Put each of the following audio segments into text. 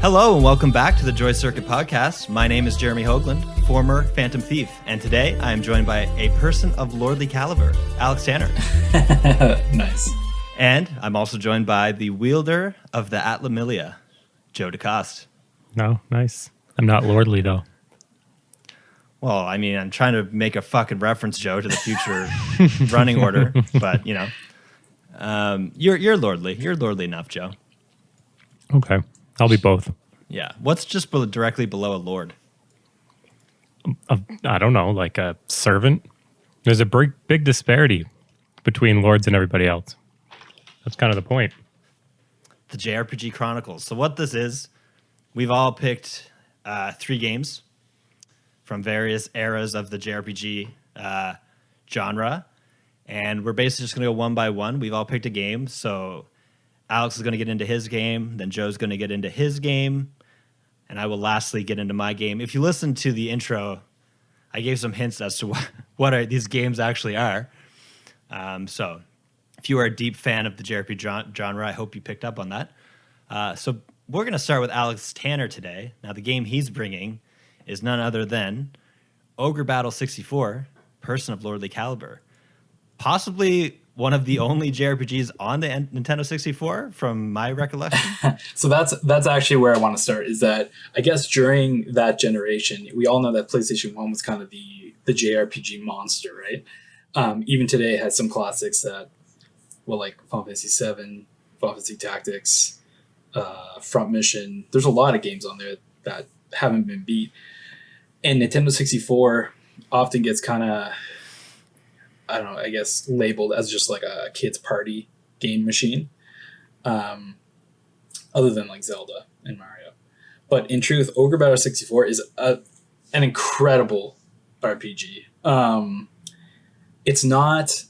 Hello and welcome back to the JoyCircuit podcast. My name is Jeremy Hoagland, former Phantom Thief, and today I am joined by a person of lordly caliber, Alex Tanner. Nice. And I'm also joined by the wielder of the Atlamilia, Joe DeCoste. No, nice. I'm not lordly, though. Well, I mean, I'm trying to make a fucking reference, Joe, to the future running order, but, you know, you're lordly. You're lordly enough, Joe. Okay. I'll be both. Yeah. What's just directly below a lord? I don't know, like a servant. There's a big disparity between lords and everybody else. That's kind of the point. The JRPG Chronicles. So what this is, we've all picked 3 games from various eras of the JRPG genre, and we're basically just going to go one by one. We've all picked a game, so Alex is going to get into his game, then Joe's going to get into his game, and I will lastly get into my game. If you listen to the intro, I gave some hints as to what these games actually are. So if you are a deep fan of the JRPG genre, I hope you picked up on that. So we're going to start with Alex Tanner today. Now, the game he's bringing is none other than Ogre Battle 64, Person of Lordly Caliber. Possibly one of the only JRPGs on the Nintendo 64, from my recollection. So that's actually where I want to start, is that I guess during that generation, we all know that PlayStation 1 was kind of the JRPG monster, right? Even today it has some classics that, well, like Final Fantasy 7, Final Fantasy Tactics, Front Mission. There's a lot of games on there that haven't been beat. And Nintendo 64 often gets kind of, I don't know, I guess labeled as just like a kid's party game machine. Other than like Zelda and Mario. But in truth, Ogre Battle 64 is an incredible RPG. It's not,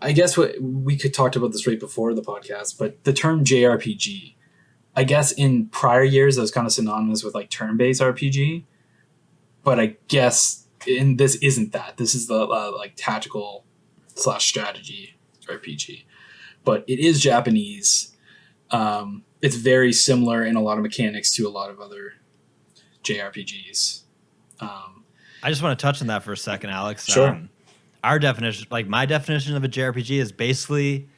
I guess what we could talk about this right before the podcast, but the term JRPG, I guess in prior years, that was kind of synonymous with like turn-based RPG. But I guess this isn't that. This is the like tactical / strategy RPG. But it is Japanese. It's very similar in a lot of mechanics to a lot of other JRPGs. I just want to touch on that for a second, Alex. Sure. Our definition, like my definition of a JRPG, is basically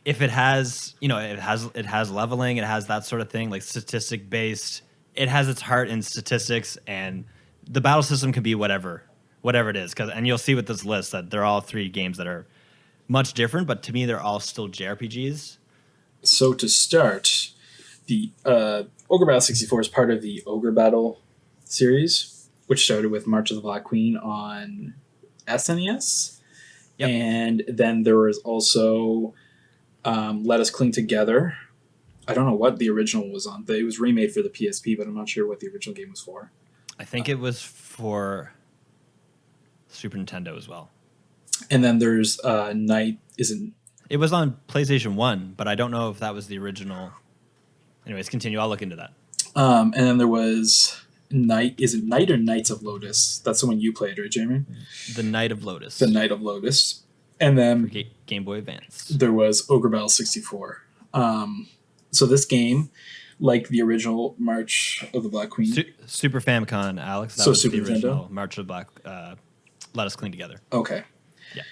if it has, you know, it has leveling, it has that sort of thing, like statistic based. It has its heart in statistics, and the battle system can be whatever it is. And you'll see with this list that they're all 3 games that are much different, but to me, they're all still JRPGs. So to start, the Ogre Battle 64 is part of the Ogre Battle series, which started with March of the Black Queen on SNES. Yep. And then there was also Let Us Cling Together. I don't know what the original was on. It was remade for the PSP, but I'm not sure what the original game was for. I think it was for Super Nintendo as well. And then there's Night Isn't. It was on PlayStation 1, but I don't know if that was the original. Anyways, continue. I'll look into that. And then there was Night. Is it Night or Knights of Lotus? That's the one you played, right, Jeremy? The Knight of Lotus. The Knight of Lotus. And then Game Boy Advance. There was Ogre Battle 64. So this game, like the original March of the Black Queen. Super Famicom, Alex. That So was Super the original Nintendo? March of the Black. Let Us Cling Together. Okay. Yeah.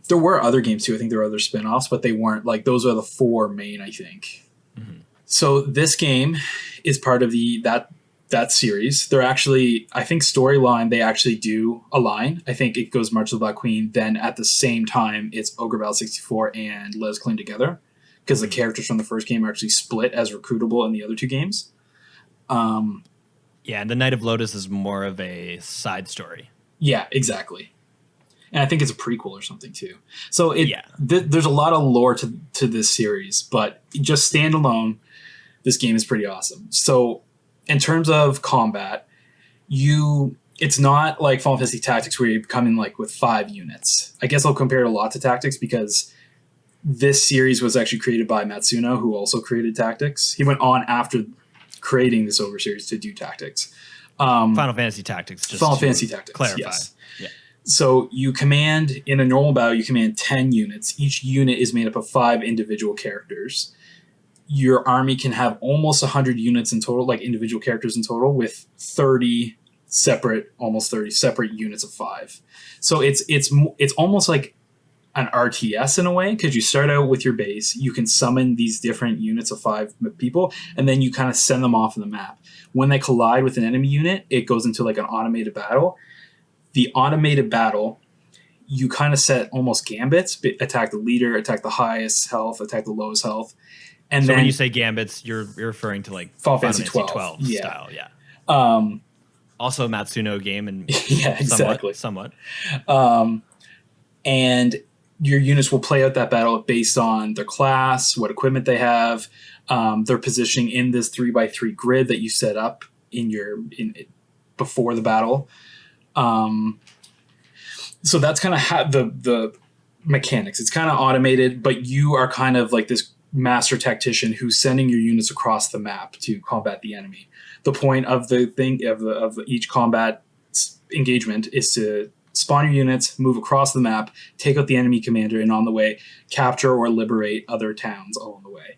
There were other games too. I think there were other spin-offs, but they weren't like, those are the 4 main, I think. Mm-hmm. So this game is part of that series. They're actually, I think storyline, they actually do align. I think it goes March of the Black Queen. Then at the same time, it's Ogre Battle 64 and Let Us Cling Together, because the characters from the first game are actually split as recruitable in the other 2 games. Yeah, and the Knight of Lotus is more of a side story. Yeah, exactly. And I think it's a prequel or something too. So Yeah. There's a lot of lore to this series, but just standalone, this game is pretty awesome. So in terms of combat, it's not like Final Fantasy Tactics where you come in like with 5 units. I guess I'll compare it a lot to Tactics because this series was actually created by Matsuno, who also created Tactics. He went on after creating this Ogre series to do Tactics. Final Fantasy Tactics. Just Final to Fantasy Tactics, clarify. yes. Yeah. So you command, in a normal battle, you command 10 units. Each unit is made up of 5 individual characters. your army can have almost 100 units in total, like individual characters in total, with 30 almost 30 separate units of 5. So it's almost like an RTS in a way, because you start out with your base, you can summon these different units of 5 people, and then you kind of send them off of the map. When they collide with an enemy unit, it goes into like an automated battle. The automated battle, you kind of set almost gambits: attack the leader, attack the highest health, attack the lowest health. And so then when you say gambits, you're referring to like Final Fantasy 12 style, yeah. Also a Matsuno game, and yeah, exactly, somewhat. And your units will play out that battle based on their class, what equipment they have, their positioning in this 3x3 grid that you set up before the battle. So that's kind of how the mechanics. It's kind of automated, but you are kind of like this master tactician who's sending your units across the map to combat the enemy. The point of the thing of each combat engagement is to spawn your units, move across the map, take out the enemy commander, and on the way, capture or liberate other towns along the way.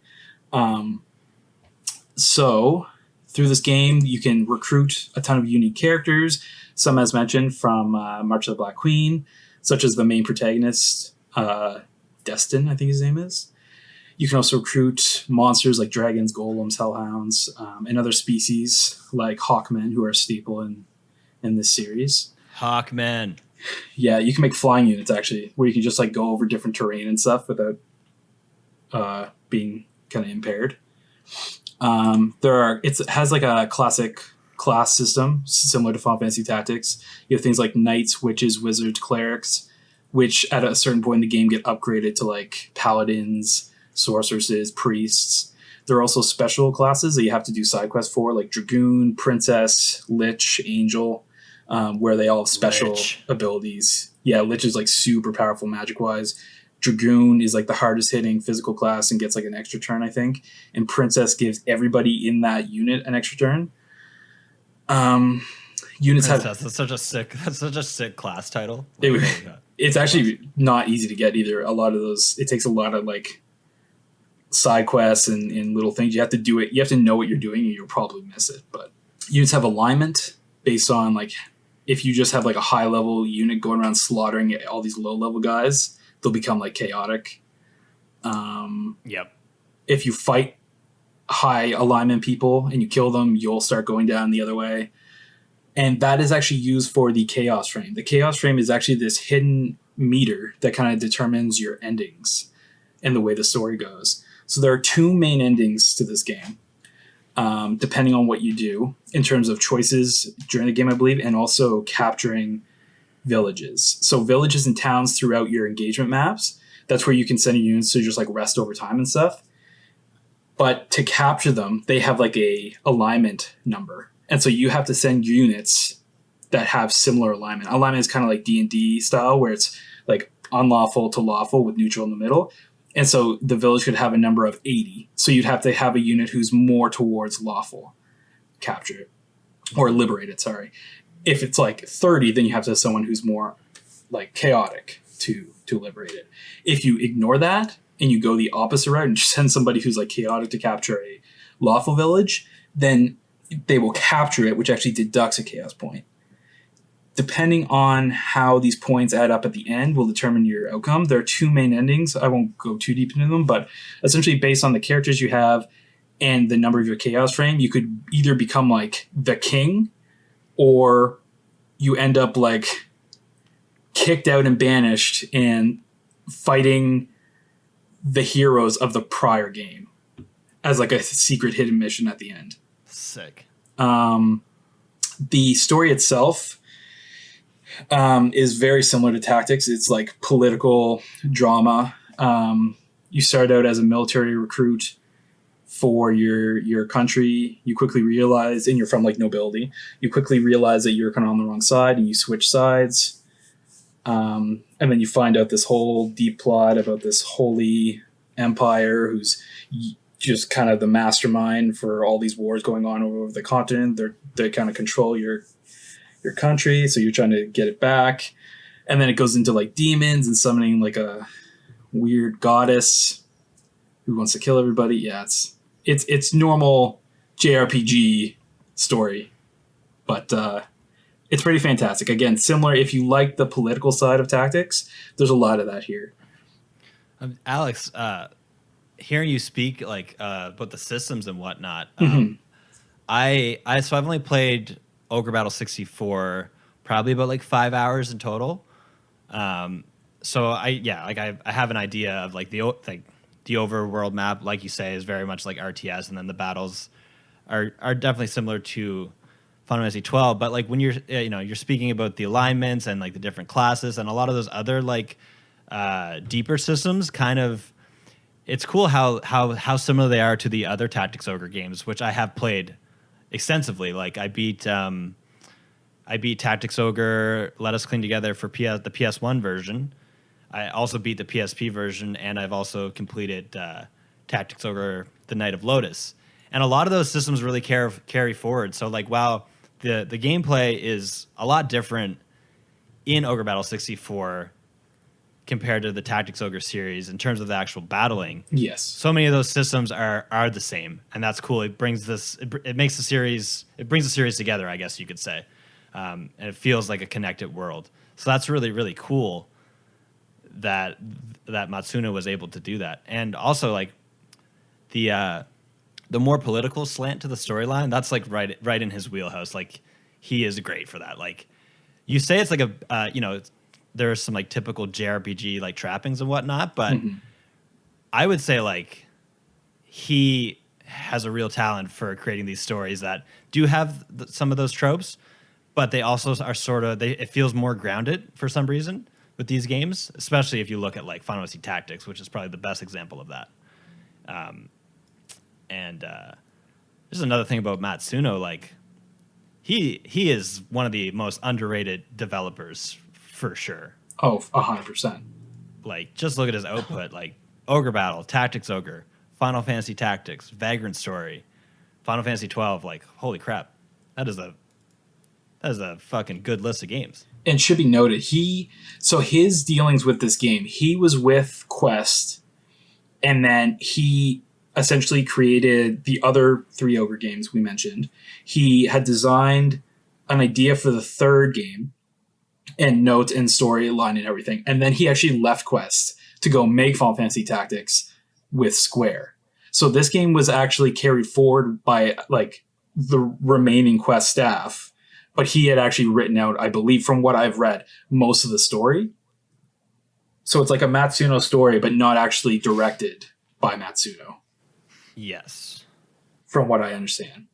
So through this game, you can recruit a ton of unique characters, some as mentioned from March of the Black Queen, such as the main protagonist, Destin, I think his name is. You can also recruit monsters like dragons, golems, hellhounds, and other species like hawkmen, who are a staple in this series. Hawkmen. Yeah, you can make flying units, actually, where you can just like go over different terrain and stuff without being kind of impaired. It has like a classic class system similar to Final Fantasy Tactics. You have things like knights, witches, wizards, clerics, which at a certain point in the game get upgraded to like paladins, sorceresses, priests. There are also special classes that you have to do side quests for, like dragoon, princess, lich, angel, where they all have special abilities. Yeah, lich is like super powerful magic wise. Dragoon is like the hardest hitting physical class and gets like an extra turn, I think. And princess gives everybody in that unit an extra turn. Units Princess, that's such a sick class title. It's actually not easy to get either. A lot of those, it takes a lot of like side quests and little things. You have to do it. You have to know what you're doing, and you'll probably miss it. But units have alignment based on like, if you just have like a high level unit going around slaughtering all these low level guys, they'll become like chaotic. Yep. If you fight high alignment people and you kill them, you'll start going down the other way. And that is actually used for the chaos frame. The chaos frame is actually this hidden meter that kind of determines your endings and the way the story goes. So there are 2 main endings to this game, depending on what you do in terms of choices during the game, I believe, and also capturing villages. So villages and towns throughout your engagement maps, that's where you can send your units to just like rest over time and stuff. But to capture them, they have like a alignment number. And so you have to send units that have similar alignment. Alignment is kind of like D&D style, where it's like unlawful to lawful with neutral in the middle. And so the village could have a number of 80. So you'd have to have a unit who's more towards lawful. Capture it. Or liberate it, sorry. If it's like 30, then you have to have someone who's more like chaotic to liberate it. If you ignore that and you go the opposite route and just send somebody who's like chaotic to capture a lawful village, then they will capture it, which actually deducts a chaos point. Depending on how these points add up at the end will determine your outcome. There are 2 main endings. I won't go too deep into them, but essentially based on the characters you have and the number of your chaos frame, you could either become like the king, or you end up like kicked out and banished and fighting the heroes of the prior game as like a secret hidden mission at the end. Sick. The story itself is very similar to Tactics. It's like political drama. You start out as a military recruit for your country. You quickly realize, and you're from like nobility, you quickly realize that you're kind of on the wrong side and you switch sides. And then you find out this whole deep plot about this holy empire who's just kind of the mastermind for all these wars going on over the continent. They kind of control your country, so you're trying to get it back. And then it goes into like demons and summoning like a weird goddess who wants to kill everybody. Yeah, it's It's normal JRPG story, but it's pretty fantastic. Again, similar if you like the political side of tactics, there's a lot of that here. Alex, hearing you speak like about the systems and whatnot, I've only played Ogre Battle 64 probably about like 5 hours in total. So I have an idea of like the overworld map, like you say, is very much like RTS, and then the battles are definitely similar to Final Fantasy 12. But like when you're speaking about the alignments and like the different classes and a lot of those other like deeper systems, kind of, it's cool how similar they are to the other Tactics Ogre games, which I have played extensively. Like I beat Tactics Ogre Let Us Clean Together for the PS1 version. I also beat the PSP version, and I've also completed Tactics Ogre The Night of Lotus. And a lot of those systems really carry forward. So like while the gameplay is a lot different in Ogre Battle 64 compared to the Tactics Ogre series in terms of the actual battling. Yes. So many of those systems are the same, and that's cool. It brings the series together, I guess you could say. And it feels like a connected world. So that's really, really cool that Matsuno was able to do that. And also like the more political slant to the storyline, that's like right in his wheelhouse. Like he is great for that. Like you say it's like there's some like typical JRPG like trappings and whatnot, but I would say like he has a real talent for creating these stories that do have some of those tropes, but they also are it feels more grounded for some reason with these games, especially if you look at like Final Fantasy Tactics, which is probably the best example of that. There's another thing about Matsuno, like he is one of the most underrated developers for sure. Oh, 100%. Like just look at his output, like Ogre Battle, Tactics Ogre, Final Fantasy Tactics, Vagrant Story, Final Fantasy 12. Like holy crap, that is a fucking good list of games. And should be noted, his dealings with this game, he was with Quest, and then he essentially created the other 3 Ogre games we mentioned. He had designed an idea for the 3rd game and notes and storyline and everything. And then he actually left Quest to go make Final Fantasy Tactics with Square. So this game was actually carried forward by like the remaining Quest staff, but he had actually written out, I believe, from what I've read, most of the story. So it's like a Matsuno story, but not actually directed by Matsuno. Yes. From what I understand.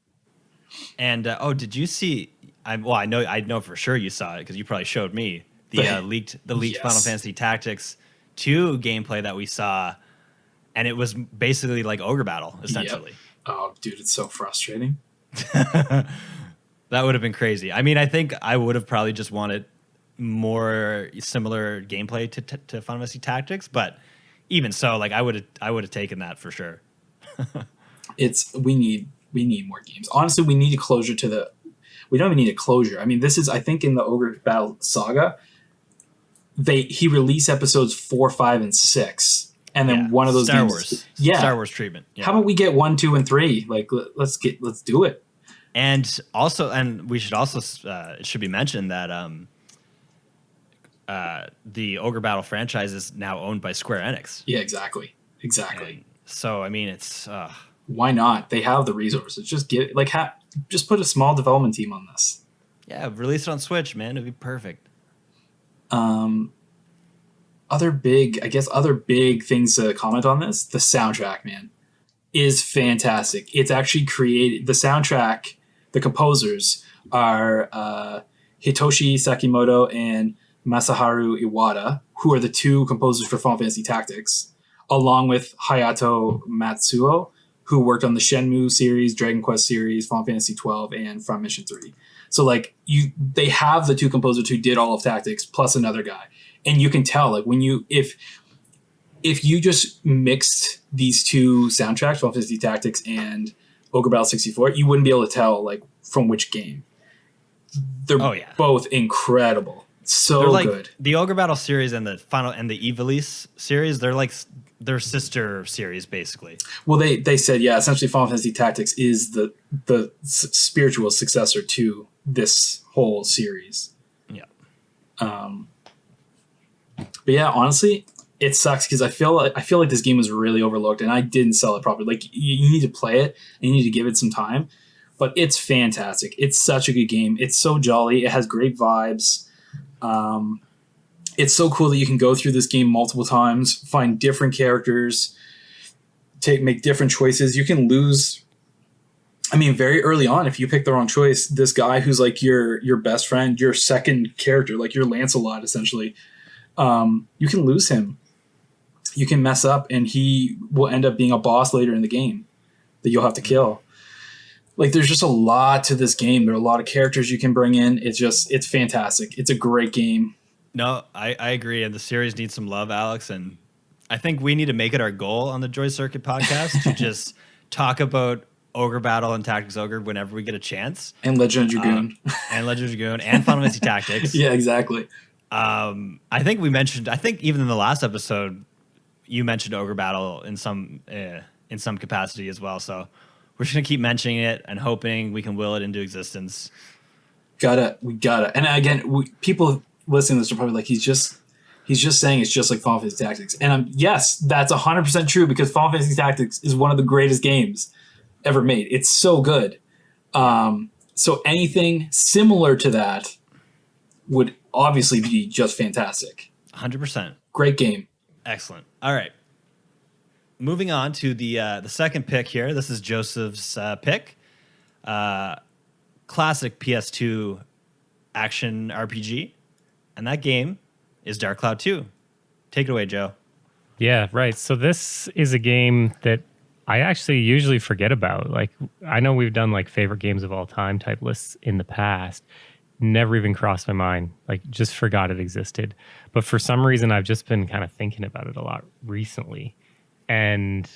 And did you see? I know for sure you saw it because you probably showed me the leaked Yes. Final Fantasy Tactics 2 gameplay that we saw, and it was basically like Ogre Battle essentially. Yep. Oh, dude, it's so frustrating. That would have been crazy. I mean, I think I would have probably just wanted more similar gameplay to Final Fantasy Tactics, but even so, like I would have taken that for sure. We need more games. Honestly, we need a closure to we don't even need a closure. I mean, this is, I think, in the Ogre Battle saga, he released episodes 4, 5, and 6, and then one of those Star games, Wars, yeah, Star Wars treatment. Yeah. How about we get 1, 2, and 3? Like, let's do it. And also, we should also it should be mentioned that the Ogre Battle franchise is now owned by Square Enix. Yeah, exactly. And so I mean, it's why not? They have the resources. Just just put a small development team on this. Yeah, release it on Switch, man. It'd be perfect. Other big things to comment on this. The soundtrack, man, is fantastic. It's actually created the soundtrack. The composers are Hitoshi Sakimoto and Masaharu Iwata, who are the 2 composers for Final Fantasy Tactics, along with Hayato Matsuo, who worked on the Shenmue series, Dragon Quest series, Final Fantasy 12, and Front Mission 3. So like they have the 2 composers who did all of Tactics plus another guy, and you can tell like when if you just mixed these 2 soundtracks, Final Fantasy Tactics and Ogre Battle 64, you wouldn't be able to tell like from which game. They're both incredible. So they're like, good. The Ogre Battle series and the Ivalice series, they're their sister series, basically. Well, they said, yeah, essentially Final Fantasy Tactics is the spiritual successor to this whole series. Yeah. But yeah, honestly, it sucks because I feel like this game was really overlooked, and I didn't sell it properly. Like you need to play it, and you need to give it some time. But it's fantastic. It's such a good game. It's so jolly. It has great vibes. It's so cool that you can go through this game multiple times, find different characters, make different choices. You can lose. I mean, very early on, if you pick the wrong choice, this guy who's like your best friend, your second character, like your Lancelot, essentially, you can lose him. You can mess up, and he will end up being a boss later in the game that you'll have to kill. Like, there's just a lot to this game. There are a lot of characters you can bring in. It's fantastic. It's a great game. No, I agree. And the series needs some love, Alex. And I think we need to make it our goal on the JoyCircuit podcast to just talk about Ogre Battle and Tactics Ogre whenever we get a chance. And Legend of Dragoon. And Legend of Dragoon and Final Fantasy Tactics. Yeah, exactly. I think even in the last episode, you mentioned Ogre Battle in some capacity as well. So we're just going to keep mentioning it and hoping we can will it into existence. We gotta. And again, people listening to this are probably like, he's just saying it's just like Final Fantasy Tactics. And yes, that's 100% true, because Final Fantasy Tactics is one of the greatest games ever made. It's so good. So anything similar to that would obviously be just fantastic. 100%. Great game. Excellent. All right. Moving on to the second pick here. This is Joseph's pick. Classic PS2 action RPG. And that game is Dark Cloud 2. Take it away, Joe. Yeah, right. So this is a game that I actually usually forget about. Like, I know we've done like favorite games of all time type lists in the past. Never even crossed my mind. Like, just forgot it existed. But for some reason, I've just been kind of thinking about it a lot recently. And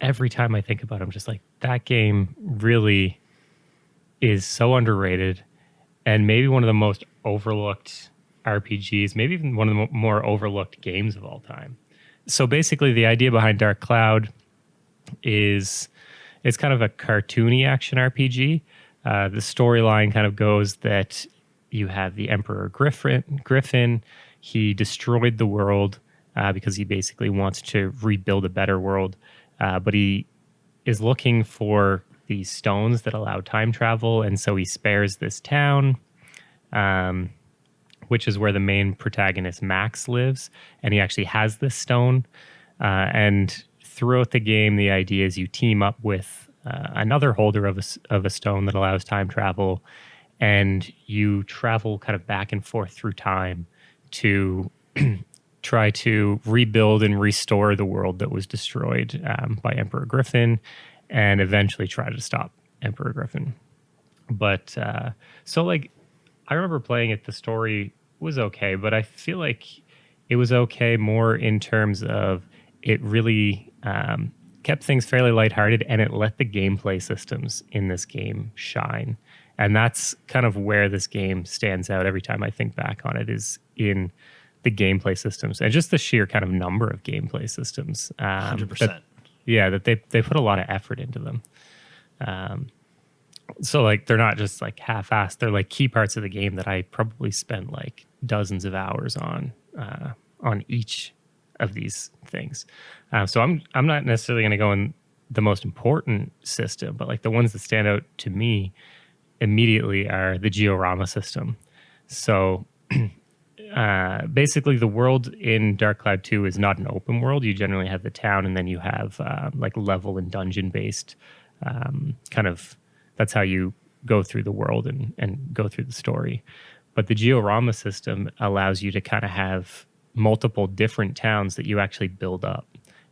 every time I think about it, I'm just like, that game really is so underrated, and maybe one of the most overlooked RPGs, maybe even one of the more overlooked games of all time. So basically, the idea behind Dark Cloud is it's kind of a cartoony action RPG. The storyline kind of goes that you have the Emperor Griffin. He destroyed the world because he basically wants to rebuild a better world. But he is looking for these stones that allow time travel. And so he spares this town, which is where the main protagonist, Max, lives. And he actually has this stone. And throughout the game, the idea is you team up with another holder of a stone that allows time travel, and you travel kind of back and forth through time to try to rebuild and restore the world that was destroyed by Emperor Griffin, and eventually try to stop Emperor Griffin. But so like, I remember playing it, the story was okay, but I feel like it was okay more in terms of it really kept things fairly lighthearted, and it let the gameplay systems in this game shine. And that's kind of where this game stands out every time I think back on it, is in the gameplay systems and just the sheer kind of number of gameplay systems. 100%. That they put a lot of effort into them. So like, they're not just like half-assed. They're like key parts of the game that I probably spent like dozens of hours on each of these things. So I'm not necessarily going to go in the most important system, but like the ones that stand out to me immediately are the Georama system. So basically, the world in Dark Cloud 2 is not an open world. You generally have the town, and then you have like level and dungeon based kind of, that's how you go through the world and go through the story. But the Georama system allows you to kind of have multiple different towns that you actually build up.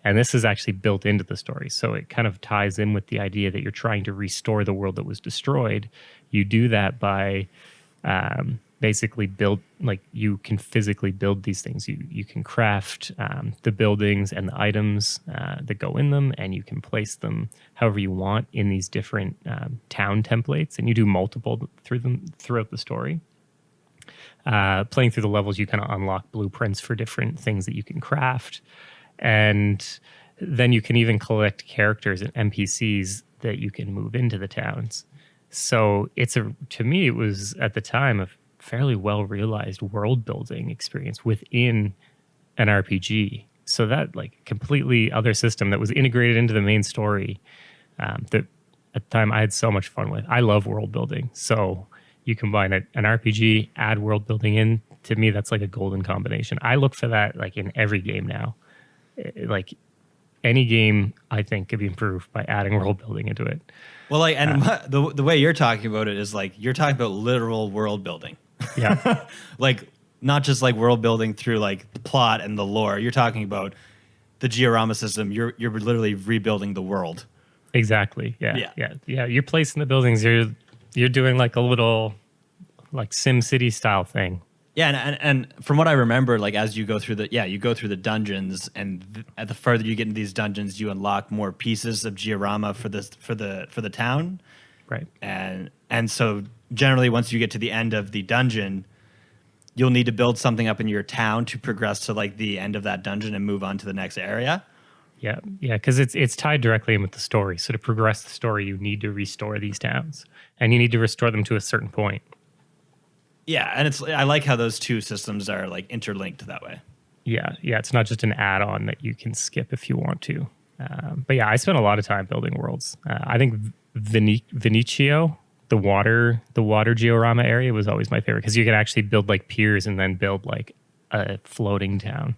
And this is actually built into the story. So it kind of ties in with the idea that you're trying to restore the world that was destroyed. You do that by basically build, like, you can physically build these things. You can craft the buildings and the items that go in them, and you can place them however you want in these different town templates. And you do multiple throughout the story. Playing through the levels, you kind of unlock blueprints for different things that you can craft. And then you can even collect characters and NPCs that you can move into the towns. So to me, it was at the time a fairly well realized world building experience within an RPG. So that like completely other system that was integrated into the main story, that at the time I had so much fun with. I love world building. So you combine an RPG, add world building in, to me, that's like a golden combination. I look for that like in every game now. Like any game, I think, could be improved by adding world building into it. Well, like, and the way you're talking about it is like you're talking about literal world building. Yeah. Like not just like world building through like the plot and the lore. You're talking about the diorama system. You're literally rebuilding the world. Exactly. Yeah. You're placing the buildings. You're doing like a little like Sim City style thing. Yeah, and from what I remember, like as you go through the dungeons, and at the further you get into these dungeons, you unlock more pieces of diorama for the town. Right. And so generally, once you get to the end of the dungeon, you'll need to build something up in your town to progress to like the end of that dungeon and move on to the next area. Yeah, because it's tied directly in with the story. So to progress the story, you need to restore these towns, and you need to restore them to a certain point. Yeah, and I like how those two systems are like interlinked that way. Yeah, it's not just an add-on that you can skip if you want to. But yeah, I spent a lot of time building worlds. I think Venecio, the water diorama area, was always my favorite because you could actually build like piers and then build like a floating town.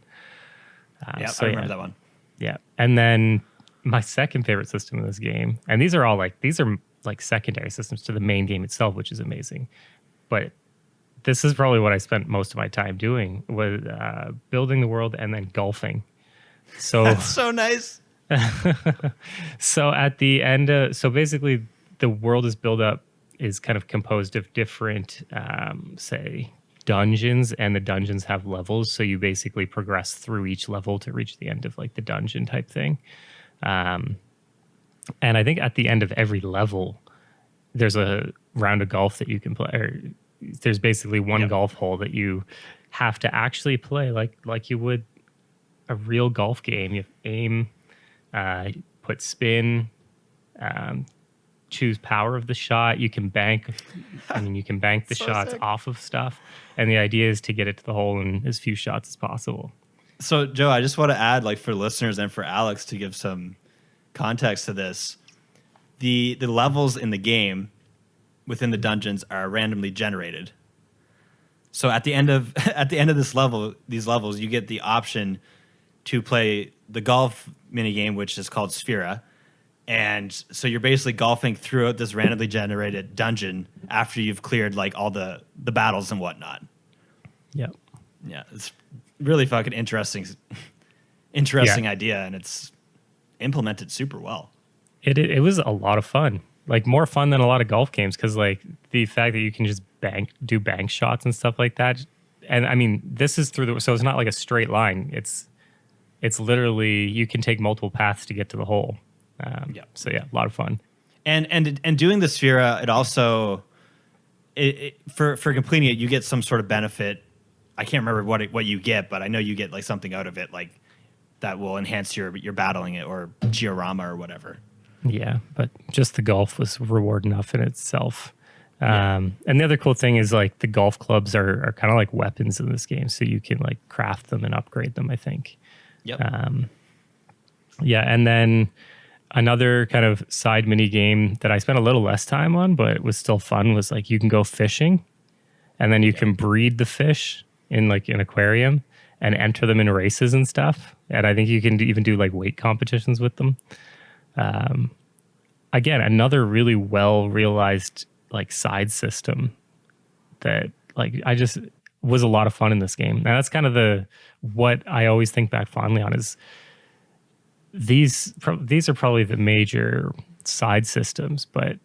I remember that one. Yeah, and then my second favorite system in this game, and these are like secondary systems to the main game itself, which is amazing, but this is probably what I spent most of my time doing, was building the world and then golfing. So that's so nice. So at the end, so basically the world is kind of composed of different, say, dungeons, and the dungeons have levels. So you basically progress through each level to reach the end of like the dungeon type thing. And I think at the end of every level, there's a round of golf that you can play. Or there's basically one golf hole that you have to actually play like you would a real golf game. You aim, put spin, choose power of the shot. You can bank. You can bank the shots sick. Off of stuff, and the idea is to get it to the hole in as few shots as possible. So, Joe, I just want to add, like for listeners and for Alex to give some context to this, the levels in the game within the dungeons are randomly generated. So at the end of these levels, you get the option to play the golf minigame, which is called Sphera. And so you're basically golfing throughout this randomly generated dungeon after you've cleared like all the battles and whatnot. Yep. Yeah, it's really fucking interesting idea, and it's implemented super well. It was a lot of fun. Like more fun than a lot of golf games, because like the fact that you can just do bank shots and stuff like that. And I mean, this is so it's not like a straight line. It's literally, you can take multiple paths to get to the hole. So yeah, a lot of fun. And doing the Sphera, it also for completing it, you get some sort of benefit. I can't remember what you get, but I know you get like something out of it, like that will enhance your battling it or diorama or whatever. Yeah, but just the golf was reward enough in itself. And the other cool thing is like the golf clubs are kind of like weapons in this game, so you can like craft them and upgrade them, I think. Yep. And then another kind of side mini game that I spent a little less time on, but it was still fun, was like you can go fishing, and then you can breed the fish in like an aquarium and enter them in races and stuff. And I think you can even do like weight competitions with them. Again, another really well realized like side system that like I just was a lot of fun in this game. Now that's kind of what I always think back fondly on is these are probably the major side systems, but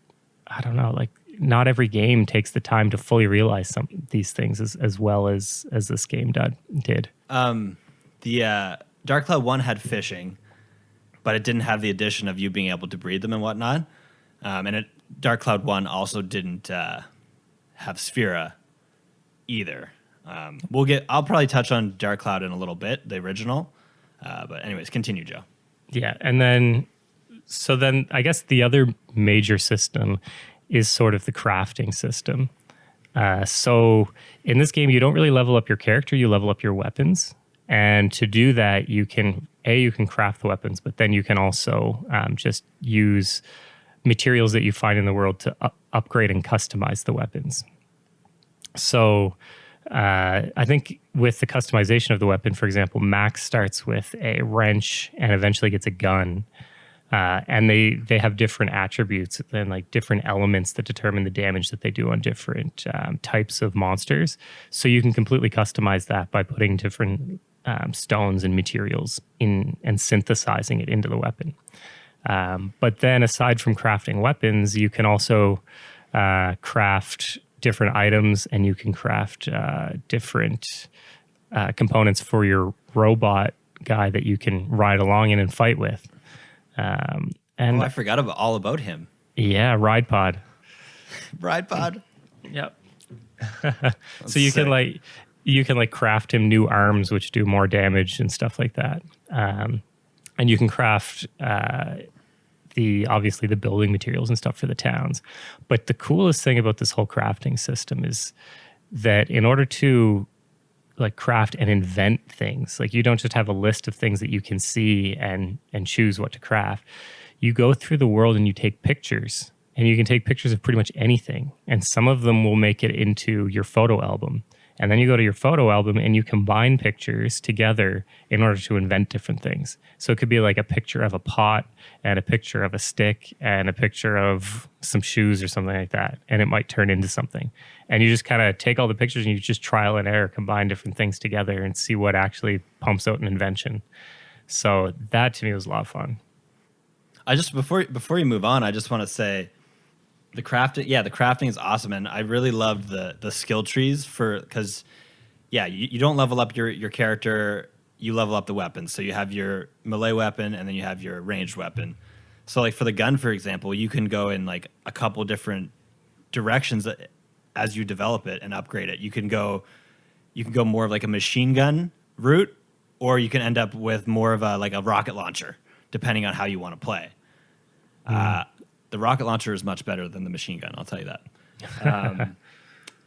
I don't know, like not every game takes the time to fully realize some these things as well as this game did. The Dark Cloud 1 had fishing, but it didn't have the addition of you being able to breed them and whatnot. Dark Cloud 1 also didn't have Sphera either. I'll probably touch on Dark Cloud in a little bit, the original. But anyways, continue, Joe. Yeah, and then I guess the other major system is sort of the crafting system. So in this game, you don't really level up your character; you level up your weapons. And to do that, you can craft the weapons, but then you can also just use materials that you find in the world to upgrade and customize the weapons. So I think with the customization of the weapon, for example, Max starts with a wrench and eventually gets a gun. And they have different attributes and like different elements that determine the damage that they do on different types of monsters. So you can completely customize that by putting different stones and materials in and synthesizing it into the weapon. But then aside from crafting weapons, you can also craft different items, and you can craft different components for your robot guy that you can ride along in and fight with. And I forgot all about him. Yeah, Ride Pod. Ride Pod. Yep. So you can craft him new arms which do more damage and stuff like that. And you can craft obviously the building materials and stuff for the towns. But the coolest thing about this whole crafting system is that in order to like craft and invent things, like you don't just have a list of things that you can see and choose what to craft. You go through the world and you take pictures, and you can take pictures of pretty much anything. And some of them will make it into your photo album. And then you go to your photo album and you combine pictures together in order to invent different things. So it could be like a picture of a pot and a picture of a stick and a picture of some shoes or something like that. And it might turn into something. And you just kind of take all the pictures and you just trial and error, combine different things together and see what actually pumps out an invention. So that to me was a lot of fun. I just, before you move on, I just want to say, the crafting is awesome, and I really loved the skill trees because you don't level up your character, you level up the weapons. So you have your melee weapon and then you have your ranged weapon. So like for the gun, for example, you can go in like a couple different directions as you develop it and upgrade it. You can go more of like a machine gun route, or you can end up with more of a rocket launcher, depending on how you want to play. The rocket launcher is much better than the machine gun, I'll tell you that.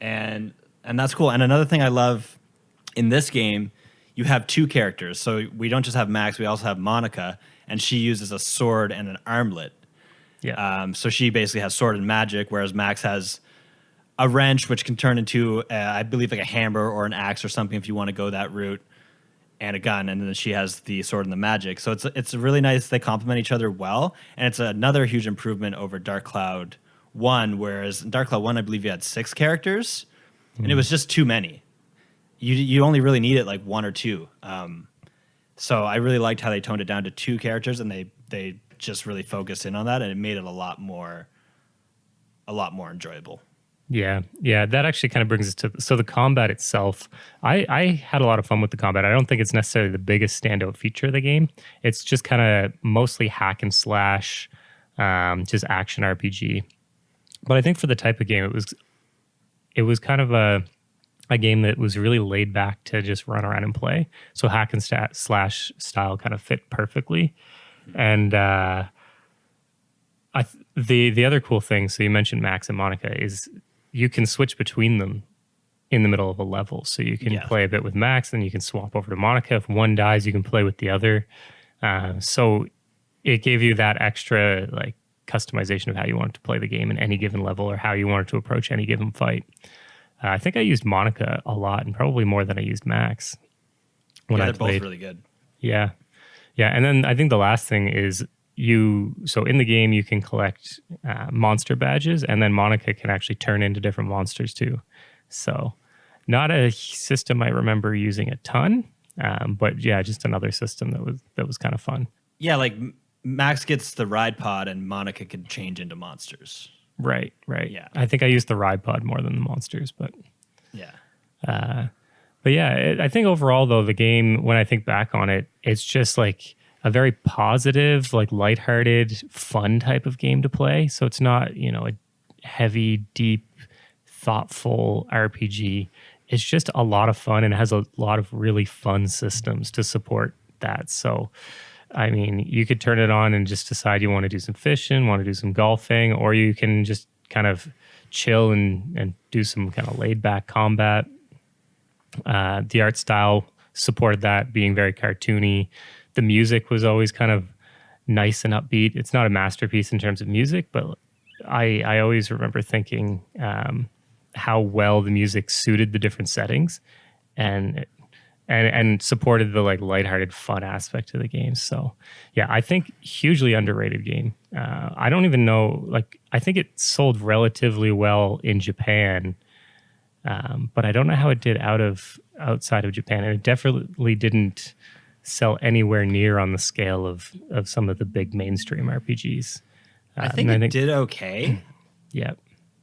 And that's cool. And another thing I love in this game, you have two characters. So we don't just have Max, we also have Monica, and she uses a sword and an armlet. Yeah. So she basically has sword and magic, whereas Max has a wrench, which can turn into, I believe, like a hammer or an axe or something if you want to go that route, and a gun, and then she has the sword and the magic. So it's really nice. They complement each other well, and it's another huge improvement over Dark Cloud 1, whereas in Dark Cloud 1, I believe you had 6 characters, and it was just too many. You only really needed like 1 or 2. So I really liked how they toned it down to 2 characters, and they just really focused in on that, and it made it a lot more enjoyable. Yeah. That actually kind of brings us to the combat itself. I had a lot of fun with the combat. I don't think it's necessarily the biggest standout feature of the game. It's just kind of mostly hack and slash, just action RPG. But I think for the type of game, it was kind of a game that was really laid back to just run around and play. So hack and slash style kind of fit perfectly. And the other cool thing, so you mentioned Max and Monica, is you can switch between them in the middle of a level. So you can play a bit with Max, then you can swap over to Monica. If one dies, you can play with the other. So it gave you that extra like customization of how you wanted to play the game in any given level, or how you wanted to approach any given fight. I think I used Monica a lot, and probably more than I used Max when I played. Both really good. Yeah. And then I think the last thing is so in the game you can collect monster badges, and then Monica can actually turn into different monsters too. So not a system I remember using a ton, but yeah, just another system that was kind of fun. Yeah, like Max gets the ride pod and Monica can change into monsters. Right. Yeah. I think I used the ride pod more than the monsters, but yeah. But yeah, I think overall though, the game, when I think back on it, it's just like a very positive, like lighthearted, fun type of game to play. So it's not, a heavy, deep, thoughtful RPG. It's just a lot of fun, and it has a lot of really fun systems to support that. So, I mean, you could turn it on and just decide you want to do some fishing, want to do some golfing, or you can just kind of chill and do some kind of laid back combat. The art style supported that, being very cartoony. The music was always kind of nice and upbeat. It's not a masterpiece in terms of music, but I always remember thinking how well the music suited the different settings and supported the like lighthearted fun aspect of the game. So yeah, I think hugely underrated game. I don't even know, like, I think it sold relatively well in Japan, but I don't know how it did outside of Japan. And it definitely didn't sell anywhere near on the scale of some of the big mainstream RPGs. I think it did okay. Yeah.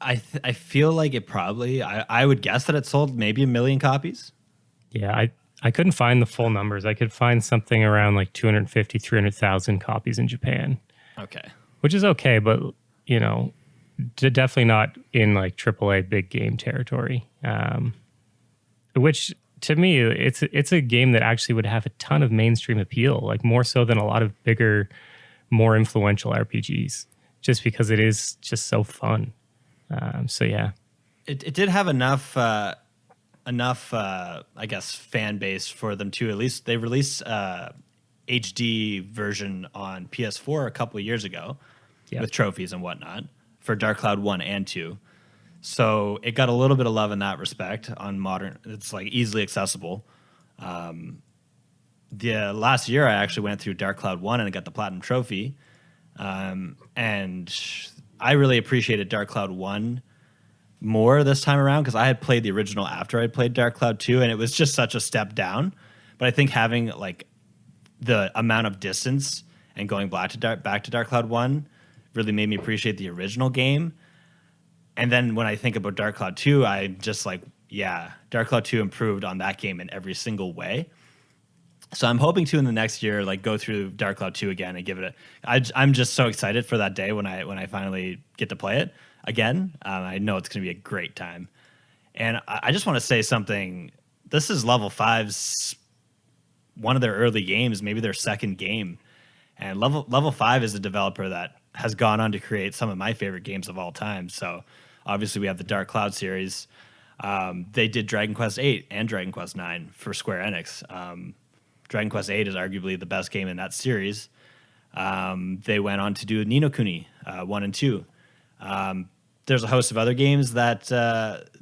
I feel like it probably, I would guess that it sold maybe 1 million copies. Yeah, I couldn't find the full numbers. I could find something around like 250, 300,000 copies in Japan. Okay. Which is okay, but, you know, definitely not in like AAA big game territory. Which to me, it's a game that actually would have a ton of mainstream appeal, like more so than a lot of bigger, more influential RPGs, just because it is just so fun. So yeah, it did have enough, I guess, fan base for them to at least they released HD version on PS4 a couple of years ago with trophies and whatnot for Dark Cloud 1 and 2. So it got a little bit of love in that respect on modern. It's like easily accessible. The last year I actually went through Dark Cloud 1 and I got the platinum trophy. And I really appreciated Dark Cloud 1 more this time around because I had played the original after I played Dark Cloud 2 and it was just such a step down. But I think having like the amount of distance and going back to Dark Cloud 1 really made me appreciate the original game. And then when I think about Dark Cloud 2, I'm just like, yeah, Dark Cloud 2 improved on that game in every single way. So I'm hoping to in the next year, like go through Dark Cloud 2 again and give it I'm just so excited for that day when I finally get to play it again. I know it's going to be a great time. And I just want to say something. This is Level 5's one of their early games, maybe their second game. And Level 5 is a developer that has gone on to create some of my favorite games of all time. So obviously we have the Dark Cloud series. They did Dragon Quest 8 and Dragon Quest 9 for Square Enix. Dragon Quest 8 is arguably the best game in that series. They went on to do Ni no Kuni 1 and 2. There's a host of other games that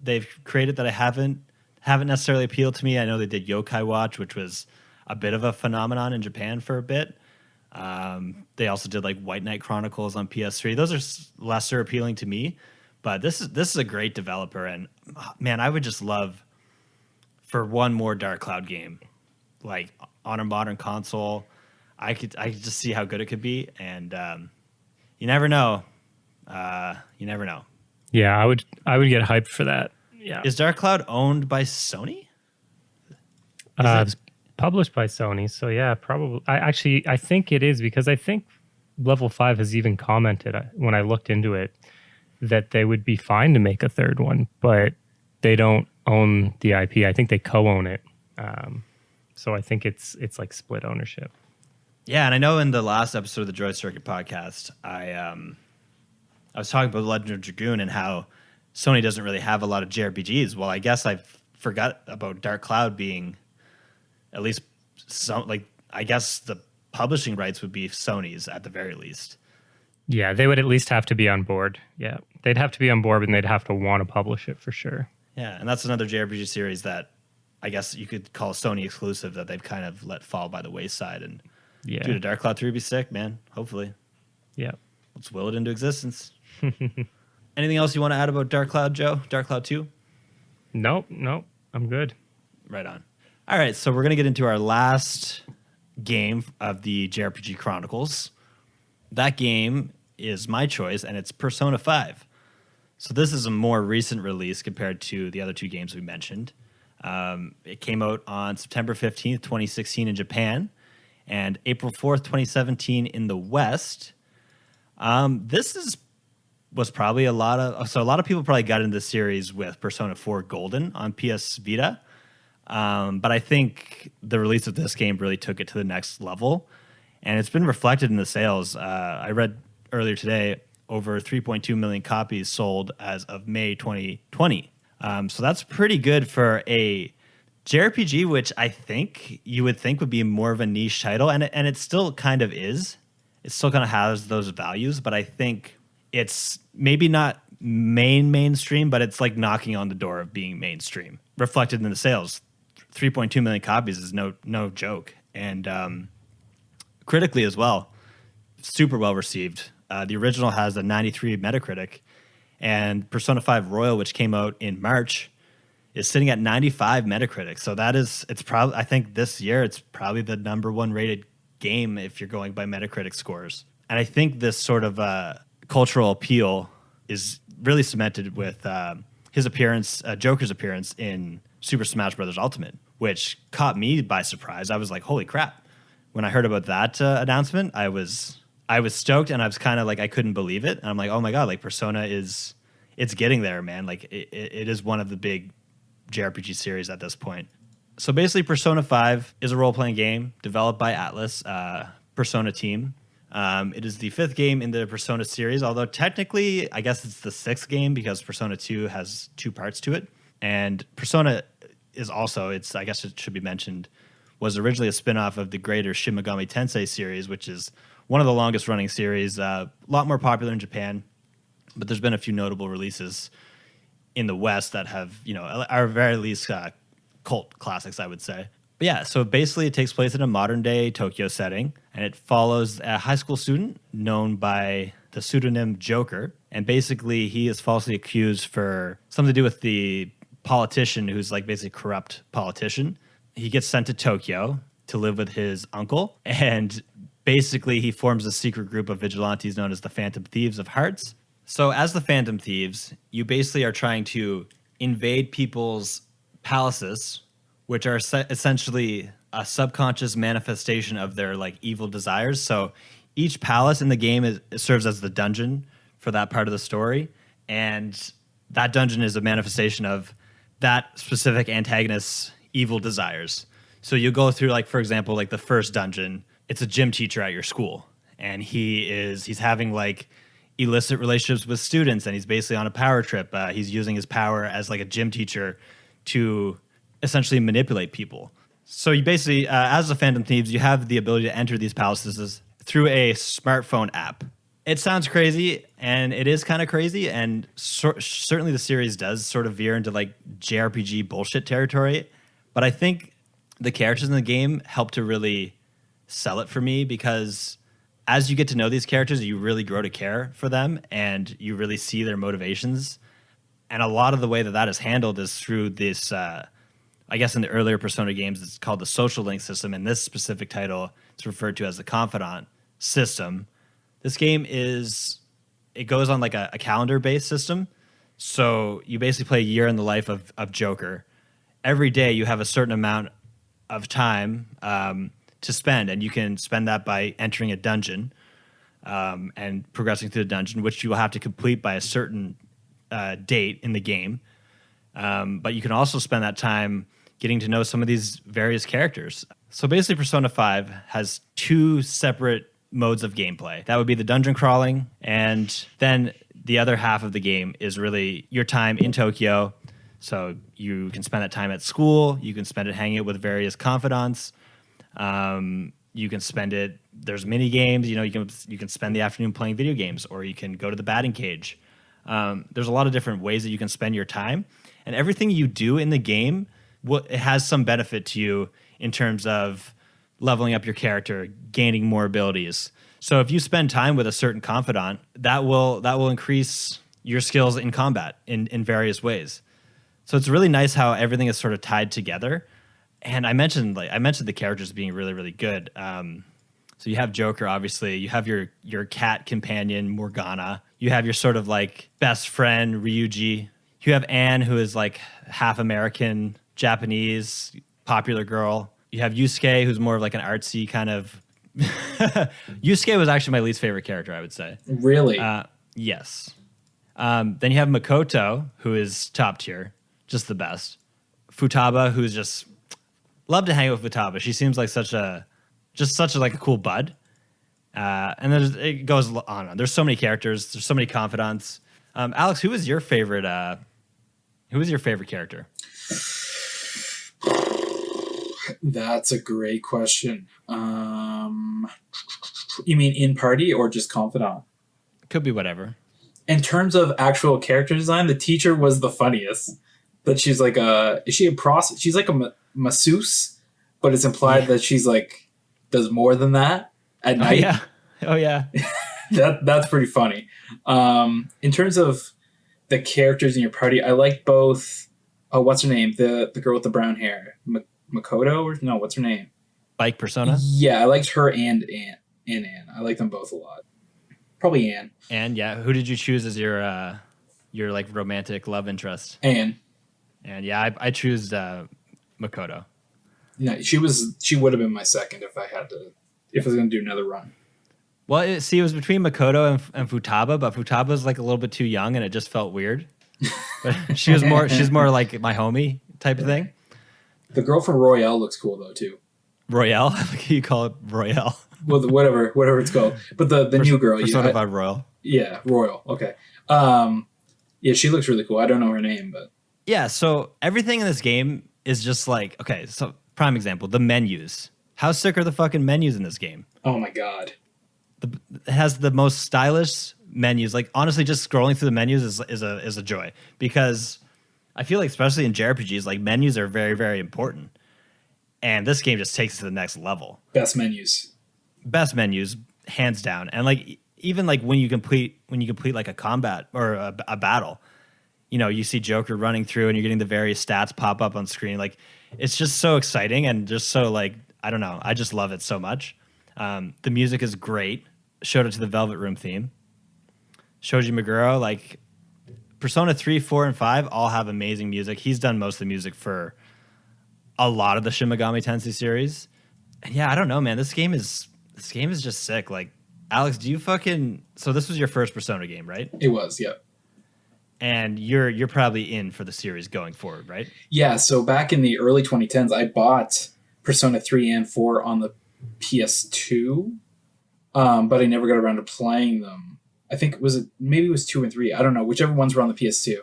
they've created that I haven't necessarily appealed to me. I know they did Yokai Watch, which was a bit of a phenomenon in Japan for a bit. They also did like White Knight Chronicles on PS3. Those are lesser appealing to me, but this is a great developer, and man, I would just love for one more Dark Cloud game, like on a modern console. I could just see how good it could be, and you never know. You never know. Yeah, I would get hyped for that. Yeah, is Dark Cloud owned by Sony? It's published by Sony, so yeah, probably. I think it is because I think Level 5 has even commented when I looked into it that they would be fine to make a third one, but they don't own the IP. I think they co-own it, so I think it's like split ownership. Yeah, and I know in the last episode of the JoyCircuit podcast, I was talking about Legend of Dragoon and how Sony doesn't really have a lot of JRPGs. Well, I guess I forgot about Dark Cloud being at least some, like, I guess the publishing rights would be Sony's at the very least. Yeah, they would at least have to be on board. Yeah, they'd have to be on board and they'd have to want to publish it for sure. Yeah, and that's another JRPG series that I guess you could call Sony exclusive that they've kind of let fall by the wayside. And yeah, dude, a Dark Cloud 3 would be sick, man. Hopefully. Yeah. Let's will it into existence. Anything else you want to add about Dark Cloud, Joe? Dark Cloud 2? Nope. I'm good. Right on. All right, so we're going to get into our last game of the JRPG Chronicles. That game is my choice, and it's Persona 5. So this is a more recent release compared to the other two games we mentioned. It came out on September 15th, 2016 in Japan, and April 4th, 2017 in the West. Was probably a lot of people probably got into the series with Persona 4 Golden on PS Vita. But I think the release of this game really took it to the next level, and it's been reflected in the sales. I read earlier today over 3.2 million copies sold as of May 2020. So that's pretty good for a JRPG, which I think you would think would be more of a niche title, and it still kind of is. It still kind of has those values, but I think it's maybe not mainstream, but it's like knocking on the door of being mainstream. Reflected in the sales, 3.2 million copies is no joke, and critically as well, super well received. The original has a 93 Metacritic, and Persona 5 Royal, which came out in March, is sitting at 95 Metacritic. So it's probably, I think this year it's probably the number one rated game if you're going by Metacritic scores. And I think this sort of cultural appeal is really cemented with his appearance, Joker's appearance in Super Smash Bros. Ultimate, which caught me by surprise. I was like, holy crap. When I heard about that announcement, I was stoked, and I was kind of like, I couldn't believe it. And I'm like, oh my God, like Persona it's getting there, man. Like it is one of the big JRPG series at this point. So basically Persona 5 is a role-playing game developed by Atlas, Persona team. It is the 5th game in the Persona series, although technically I guess it's the 6th game because Persona 2 has 2 parts to it. And Persona is also, I guess it should be mentioned, was originally a spin-off of the greater Shin Megami Tensei series, which is one of the longest running series, a lot more popular in Japan, but there's been a few notable releases in the West that have, are very least cult classics, I would say. But yeah, so basically it takes place in a modern day Tokyo setting, and it follows a high school student known by the pseudonym Joker. And basically he is falsely accused for something to do with the politician who's like basically a corrupt politician. He gets sent to Tokyo to live with his uncle, and basically he forms a secret group of vigilantes known as the Phantom Thieves of Hearts. So as the Phantom Thieves, you basically are trying to invade people's palaces, which are essentially a subconscious manifestation of their like evil desires. So each palace in the game serves as the dungeon for that part of the story, and that dungeon is a manifestation of that specific antagonist's evil desires. So you go through, like, for example, like the first dungeon, it's a gym teacher at your school, and he's having like illicit relationships with students, and he's basically on a power trip. He's using his power as like a gym teacher to essentially manipulate people. So you basically, as the Phantom Thieves, you have the ability to enter these palaces through a smartphone app. It sounds crazy, and it is kind of crazy, and certainly the series does sort of veer into like JRPG bullshit territory, but I think the characters in the game help to really sell it for me, because as you get to know these characters, you really grow to care for them, and you really see their motivations. And a lot of the way that is handled is through this, I guess in the earlier Persona games, it's called the social link system. In this specific title, it's referred to as the confidant system. This game it goes on like a calendar-based system. So you basically play a year in the life of Joker. Every day you have a certain amount of time to spend, and you can spend that by entering a dungeon and progressing through the dungeon, which you will have to complete by a certain date in the game. But you can also spend that time getting to know some of these various characters. So basically Persona 5 has 2 separate modes of gameplay. That would be the dungeon crawling, and then the other half of the game is really your time in Tokyo. So you can spend that time at school, you can spend it hanging out with various confidants, you can spend it, there's mini games, you can spend the afternoon playing video games, or you can go to the batting cage. There's a lot of different ways that you can spend your time, and everything you do in the game, it has some benefit to you in terms of leveling up your character, gaining more abilities. So if you spend time with a certain confidant, that will increase your skills in combat in various ways. So it's really nice how everything is sort of tied together. And I mentioned the characters being really, really good. So you have Joker, obviously. You have your cat companion, Morgana. You have your sort of like best friend, Ryuji. You have Anne, who is like half American, Japanese, popular girl. You have Yusuke, who's more of like an artsy kind of... Yusuke was actually my least favorite character, I would say. Really? Yes. Then you have Makoto, who is top tier, just the best. Futaba, who's just love to hang out with Futaba. She seems like such a like a cool bud. And then it goes on and on. There's so many characters. There's so many confidants. Alex, who was your favorite character? That's a great question. You mean in party or just confidant? Could be whatever. In terms of actual character design, the teacher was the funniest. But she's like she's like a masseuse, but it's implied that she's like does more than that at night. Oh yeah. That's pretty funny. In terms of the characters in your party, I like both. Oh, what's her name? The girl with the brown hair, Makoto, or no? What's her name? Bike Persona. Yeah, I liked her and Anne. I like them both a lot. Probably Anne. And yeah, who did you choose as your like romantic love interest? Anne. And yeah, I choose Makoto. Yeah, she would have been my second if I was going to do another run. Well, it was between Makoto and Futaba, but Futaba's like a little bit too young, and it just felt weird. But she's more like my homie type of thing. The girl from Royale looks cool though too. Royale, like you call it Royale. Well, whatever it's called. But the new girl, Persona 5 Royal. Yeah, Royal. Okay. Yeah, she looks really cool. I don't know her name, but yeah. So everything in this game is just like, okay. So prime example, the menus. How sick are the fucking menus in this game? Oh my god. It has the most stylish menus. Like honestly, just scrolling through the menus is a joy, because I feel like especially in JRPGs, like menus are very, very important, and this game just takes it to the next level. Best menus, hands down. And like even like when you complete like a combat or a battle, you see Joker running through and you're getting the various stats pop up on screen. Like it's just so exciting and just so like I don't know. I just love it so much. The music is great. Showed it to the Velvet Room theme. Shoji Meguro, like Persona 3, 4, and 5 all have amazing music. He's done most of the music for a lot of the Shin Megami Tensei series. And yeah, I don't know, man. This game is just sick. Like, Alex, so this was your first Persona game, right? It was, yeah. And you're probably in for the series going forward, right? Yeah, so back in the early 2010s, I bought Persona 3 and 4 on the PS2, but I never got around to playing them. I think it was 2 and 3. I don't know, whichever ones were on the PS2.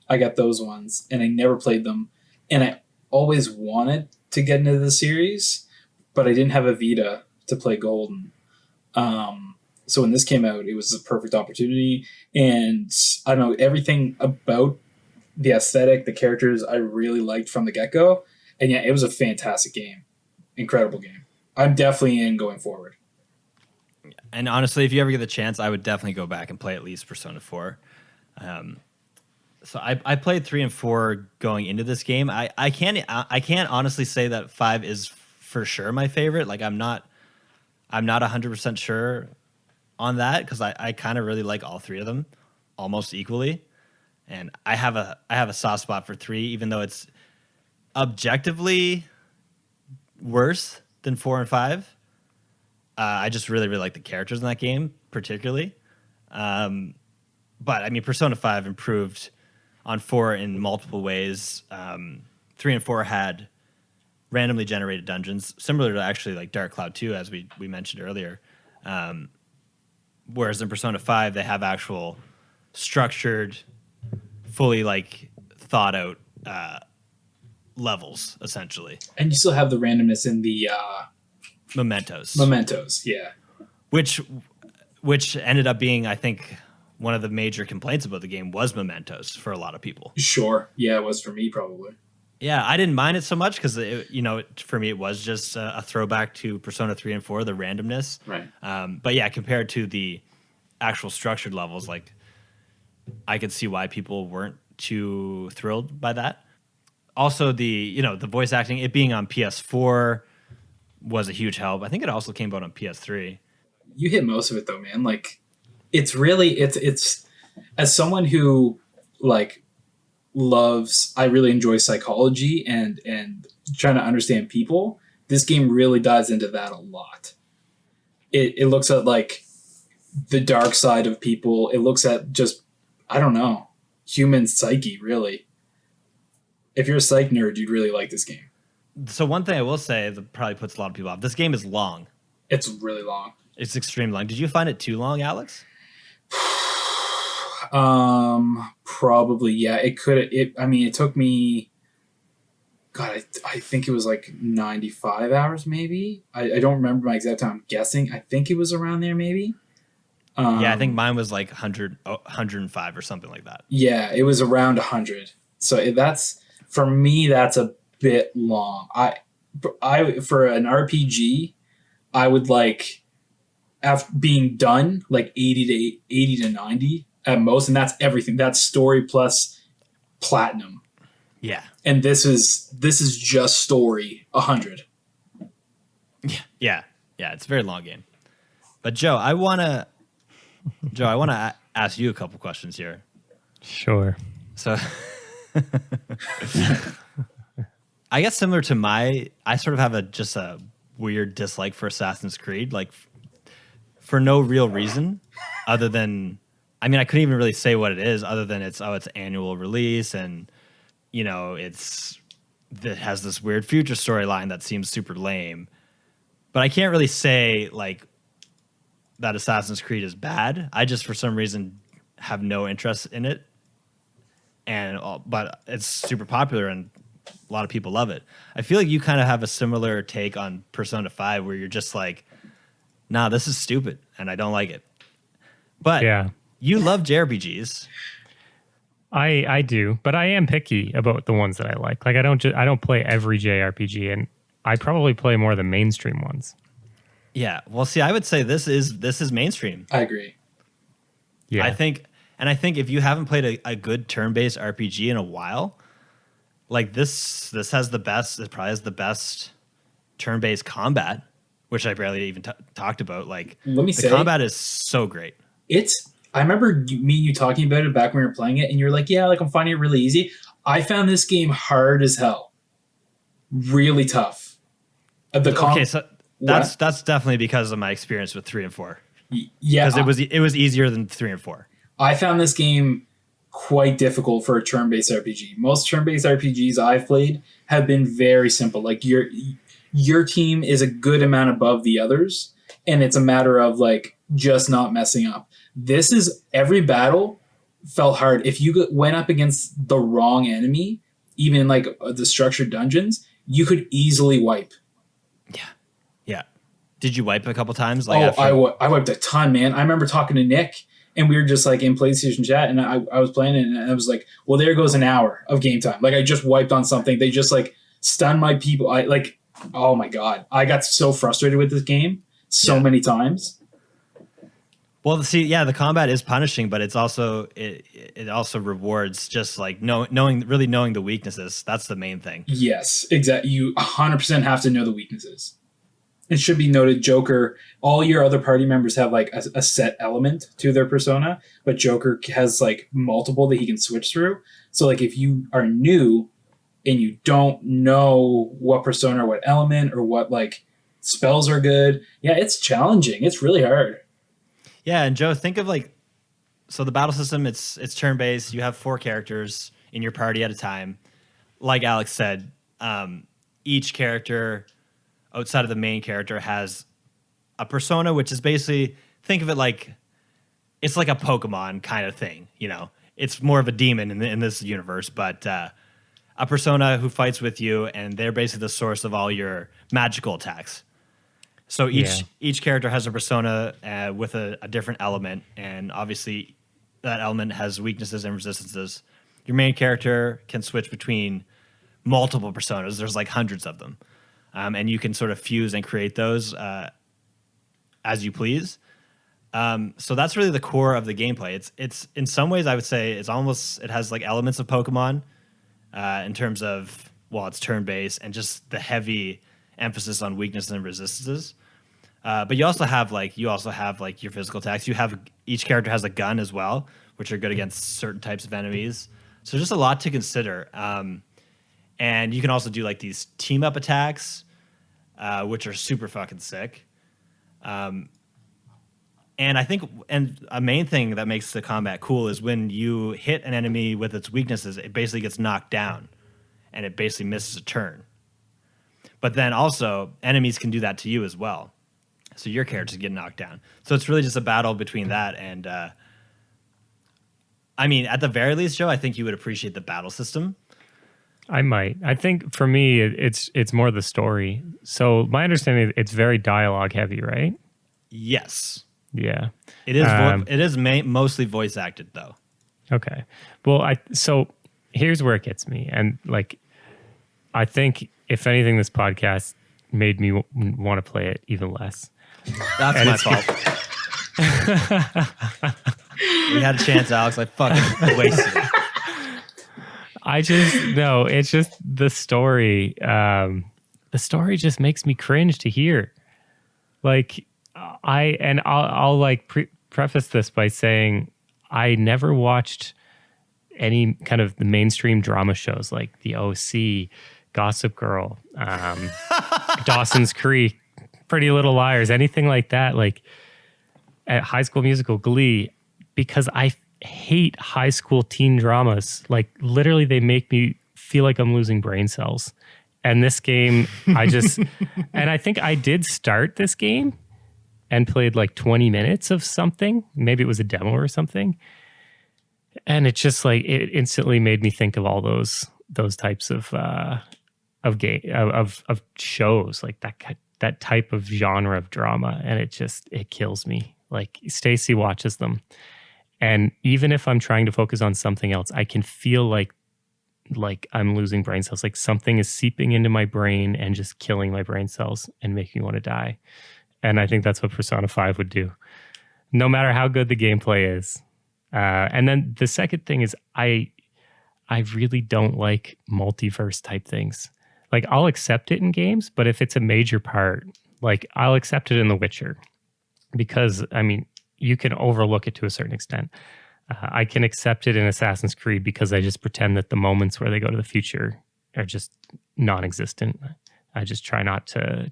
I got those ones, and I never played them. And I always wanted to get into the series, but I didn't have a Vita to play Golden. So when this came out, it was a perfect opportunity. And I don't know, everything about the aesthetic, the characters, I really liked from the get-go. And yeah, it was a fantastic game. Incredible game. I'm definitely in going forward. And honestly, if you ever get the chance, I would definitely go back and play at least Persona 4. So I played 3 and 4 going into this game. I can't honestly say that 5 is for sure my favorite. Like I'm not 100% sure on that, because I kind of really like all three of them almost equally. And I have a soft spot for 3, even though it's objectively worse than 4 and 5. I just really, really like the characters in that game, particularly. But I mean, Persona 5 improved on 4 in multiple ways. 3 and 4 had randomly generated dungeons, similar to actually like Dark Cloud 2, as we mentioned earlier. Whereas in Persona 5, they have actual structured, fully like thought out levels, essentially. And you still have the randomness in the Mementos, yeah. Which ended up being, I think, one of the major complaints about the game was Mementos for a lot of people. Sure, yeah, it was for me probably. Yeah, I didn't mind it so much because for me it was just a throwback to Persona 3 and 4, the randomness. Right. But yeah, compared to the actual structured levels, like I could see why people weren't too thrilled by that. Also, the voice acting, it being on PS4 was a huge help. I think it also came out on PS3. You hit most of it though, man. Like it's as someone who like loves, I really enjoy psychology and trying to understand people. This game really dives into that a lot. It looks at like the dark side of people. It looks at just, I don't know, human psyche, really. If you're a psych nerd, you'd really like this game. So one thing I will say that probably puts a lot of people off. This game is long. It's really long. It's extremely long. Did you find it too long, Alex? Probably, yeah. It took me, God, I think it was like 95 hours, maybe. I don't remember my exact time. I'm guessing. I think it was around there, maybe. Yeah, I think mine was like 105 or something like that. Yeah, it was around 100. So that's, for me, that's a bit long. For an RPG, I would like, after being done, like 80 to 90 at most, and that's everything. That's story plus platinum. Yeah. And this is just story 100. Yeah. It's a very long game. But Joe, I want to ask you a couple questions here. Sure. So I guess similar to I sort of have just a weird dislike for Assassin's Creed, like for no real reason other than, I mean, I couldn't even really say what it is other than it's annual release, and you know, it has this weird future storyline that seems super lame. But I can't really say like that Assassin's Creed is bad. I just for some reason have no interest in it. But it's super popular and a lot of people love it. I feel like you kind of have a similar take on Persona 5 where you're just like, nah, this is stupid and I don't like it. But yeah, you love JRPGs. I do, but I am picky about the ones that I like. Like I don't play every JRPG, and I probably play more of the mainstream ones. Yeah. Well, see, I would say this is mainstream. I agree. Yeah. I think if you haven't played a good turn-based RPG in a while, like this has the best. It probably has the best turn-based combat, which I barely even talked about. Like, let me the say, combat is so great. I remember me and you talking about it back when we were playing it, and you're like, yeah, like I'm finding it really easy. I found this game hard as hell, really tough. Okay, so that's definitely because of my experience with 3 and 4. Yeah, because it was easier than 3 and 4. I found this game quite difficult for a turn-based RPG. Most turn-based RPGs I've played have been very simple. Like your team is a good amount above the others, and it's a matter of like just not messing up. This is, every battle felt hard. If you went up against the wrong enemy, even like the structured dungeons, you could easily wipe. Yeah. Did you wipe a couple times? I wiped a ton, man. I remember talking to Nick, and we were just like in PlayStation chat, and I was playing it, and I was like, well, there goes an hour of game time. Like I just wiped on something. They just like stunned my people. Oh my God. I got so frustrated with this game so many times. Well, see, yeah, the combat is punishing, but it's also it also rewards just like knowing the weaknesses. That's the main thing. Yes, exactly. You 100% have to know the weaknesses. It should be noted, Joker, all your other party members have like a set element to their persona, but Joker has like multiple that he can switch through. So like if you are new and you don't know what persona or what element or what like spells are good, yeah, it's challenging. It's really hard. Yeah, and Joe, think of like, so the battle system, it's turn-based. You have 4 characters in your party at a time. Like Alex said, each character outside of the main character has a persona, which is basically, think of it like, it's like a Pokemon kind of thing, you know? It's more of a demon in this universe, but a persona who fights with you, and they're basically the source of all your magical attacks. So each character has a persona with a different element, and obviously that element has weaknesses and resistances. Your main character can switch between multiple personas. There's like hundreds of them, and you can sort of fuse and create those as you please. So that's really the core of the gameplay. It's in some ways I would say it has like elements of Pokemon in terms of, well, it's turn-based and just the heavy emphasis on weakness and resistances. But you also have like your physical attacks. Each character has a gun as well, which are good against certain types of enemies. So just a lot to consider. And you can also do like these team up attacks, which are super fucking sick. And I think, and a main thing that makes the combat cool is when you hit an enemy with its weaknesses, it basically gets knocked down, and it basically misses a turn. But then also enemies can do that to you as well. So your characters get knocked down. So it's really just a battle between that and I mean, at the very least, Joe, I think you would appreciate the battle system. I might. I think for me, it's more the story. So my understanding, it's very dialogue heavy, right? Yes. Yeah. It is it is mostly voice acted though. Okay. Well, so here's where it gets me. And like, I think if anything, this podcast made me want to play it even less. That's my fault. We had a chance, Alex. I fucking wasted it. It's just the story. The story just makes me cringe to hear. Like, I'll like preface this by saying I never watched any kind of the mainstream drama shows like The OC, Gossip Girl, Dawson's Creek, Pretty Little Liars, anything like that. Like at High School Musical, Glee, because I hate high school teen dramas. Like literally they make me feel like I'm losing brain cells. And this game, and I think I did start this game and played like 20 minutes of something. Maybe it was a demo or something. And it just like, it instantly made me think of all those types of shows, like that type of genre of drama. And it kills me. Like Stacy watches them. And even if I'm trying to focus on something else, I can feel like I'm losing brain cells. Like something is seeping into my brain and just killing my brain cells and making me want to die. And I think that's what Persona 5 would do, no matter how good the gameplay is. And then the second thing is I really don't like multiverse type things. Like I'll accept it in games, but if it's a major part, like I'll accept it in The Witcher because, I mean, you can overlook it to a certain extent. I can accept it in Assassin's Creed because I just pretend that the moments where they go to the future are just non-existent. I just try not to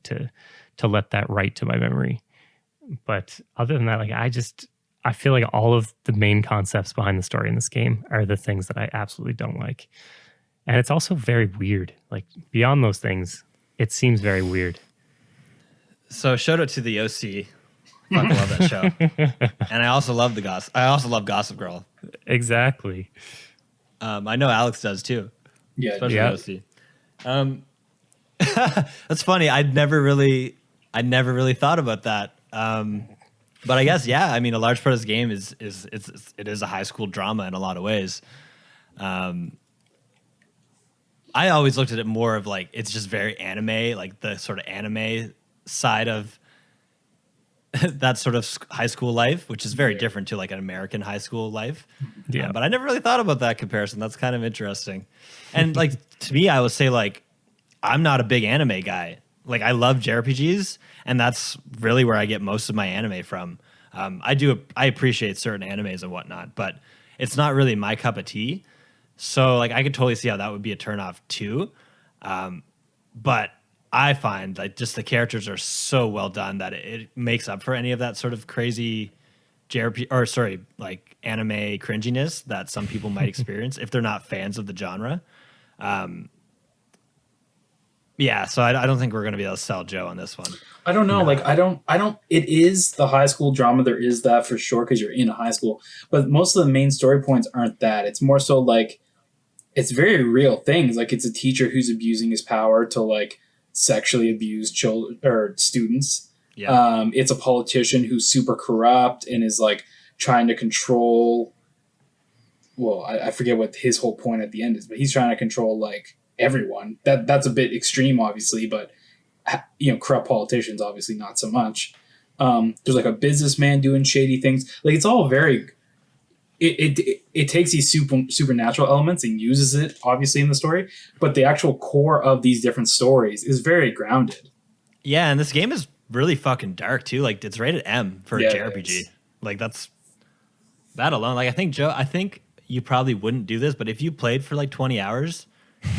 let that write to my memory. But other than that, like I feel like all of the main concepts behind the story in this game are the things that I absolutely don't like. And it's also very weird. Like beyond those things, it seems very weird. So shout out to the OC. Fucking love that show. And I also love love Gossip Girl. Exactly. I know Alex does too. Yeah, Especially OC. That's funny. I'd never really thought about that. But I guess, yeah, I mean, a large part of this game is a high school drama in a lot of ways. I always looked at it more of like, it's just very anime, like the sort of anime side of that sort of high school life, which is very different to like an American high school life. Yeah. But I never really thought about that comparison. That's kind of interesting. And like, to me, I would say like, I'm not a big anime guy. Like I love JRPGs and that's really where I get most of my anime from. I appreciate certain animes and whatnot, but it's not really my cup of tea. So like, I could totally see how that would be a turnoff too. But I find like just the characters are so well done that it makes up for any of that sort of crazy like anime cringiness that some people might experience if they're not fans of the genre. Yeah, so I don't think we're going to be able to sell Joe on this one. I don't know. No. Like, I don't, it is the high school drama. There is that for sure because you're in high school. But most of the main story points aren't that. It's more so like, it's very real things. Like, it's a teacher who's abusing his power to, like, sexually abuse children or students. Yeah. It's a politician who's super corrupt and is, like, trying to control. Well, I forget what his whole point at the end is, but he's trying to control, like, everyone. That's a bit extreme, obviously, but you know, corrupt politicians, obviously not so much. There's like a businessman doing shady things. Like it's all very. It takes these supernatural elements and uses it obviously in the story, but the actual core of these different stories is very grounded. Yeah, and this game is really fucking dark too. Like it's rated M for a JRPG. Like that's that alone. Like I think Joe, you probably wouldn't do this, but if you played for like 20 hours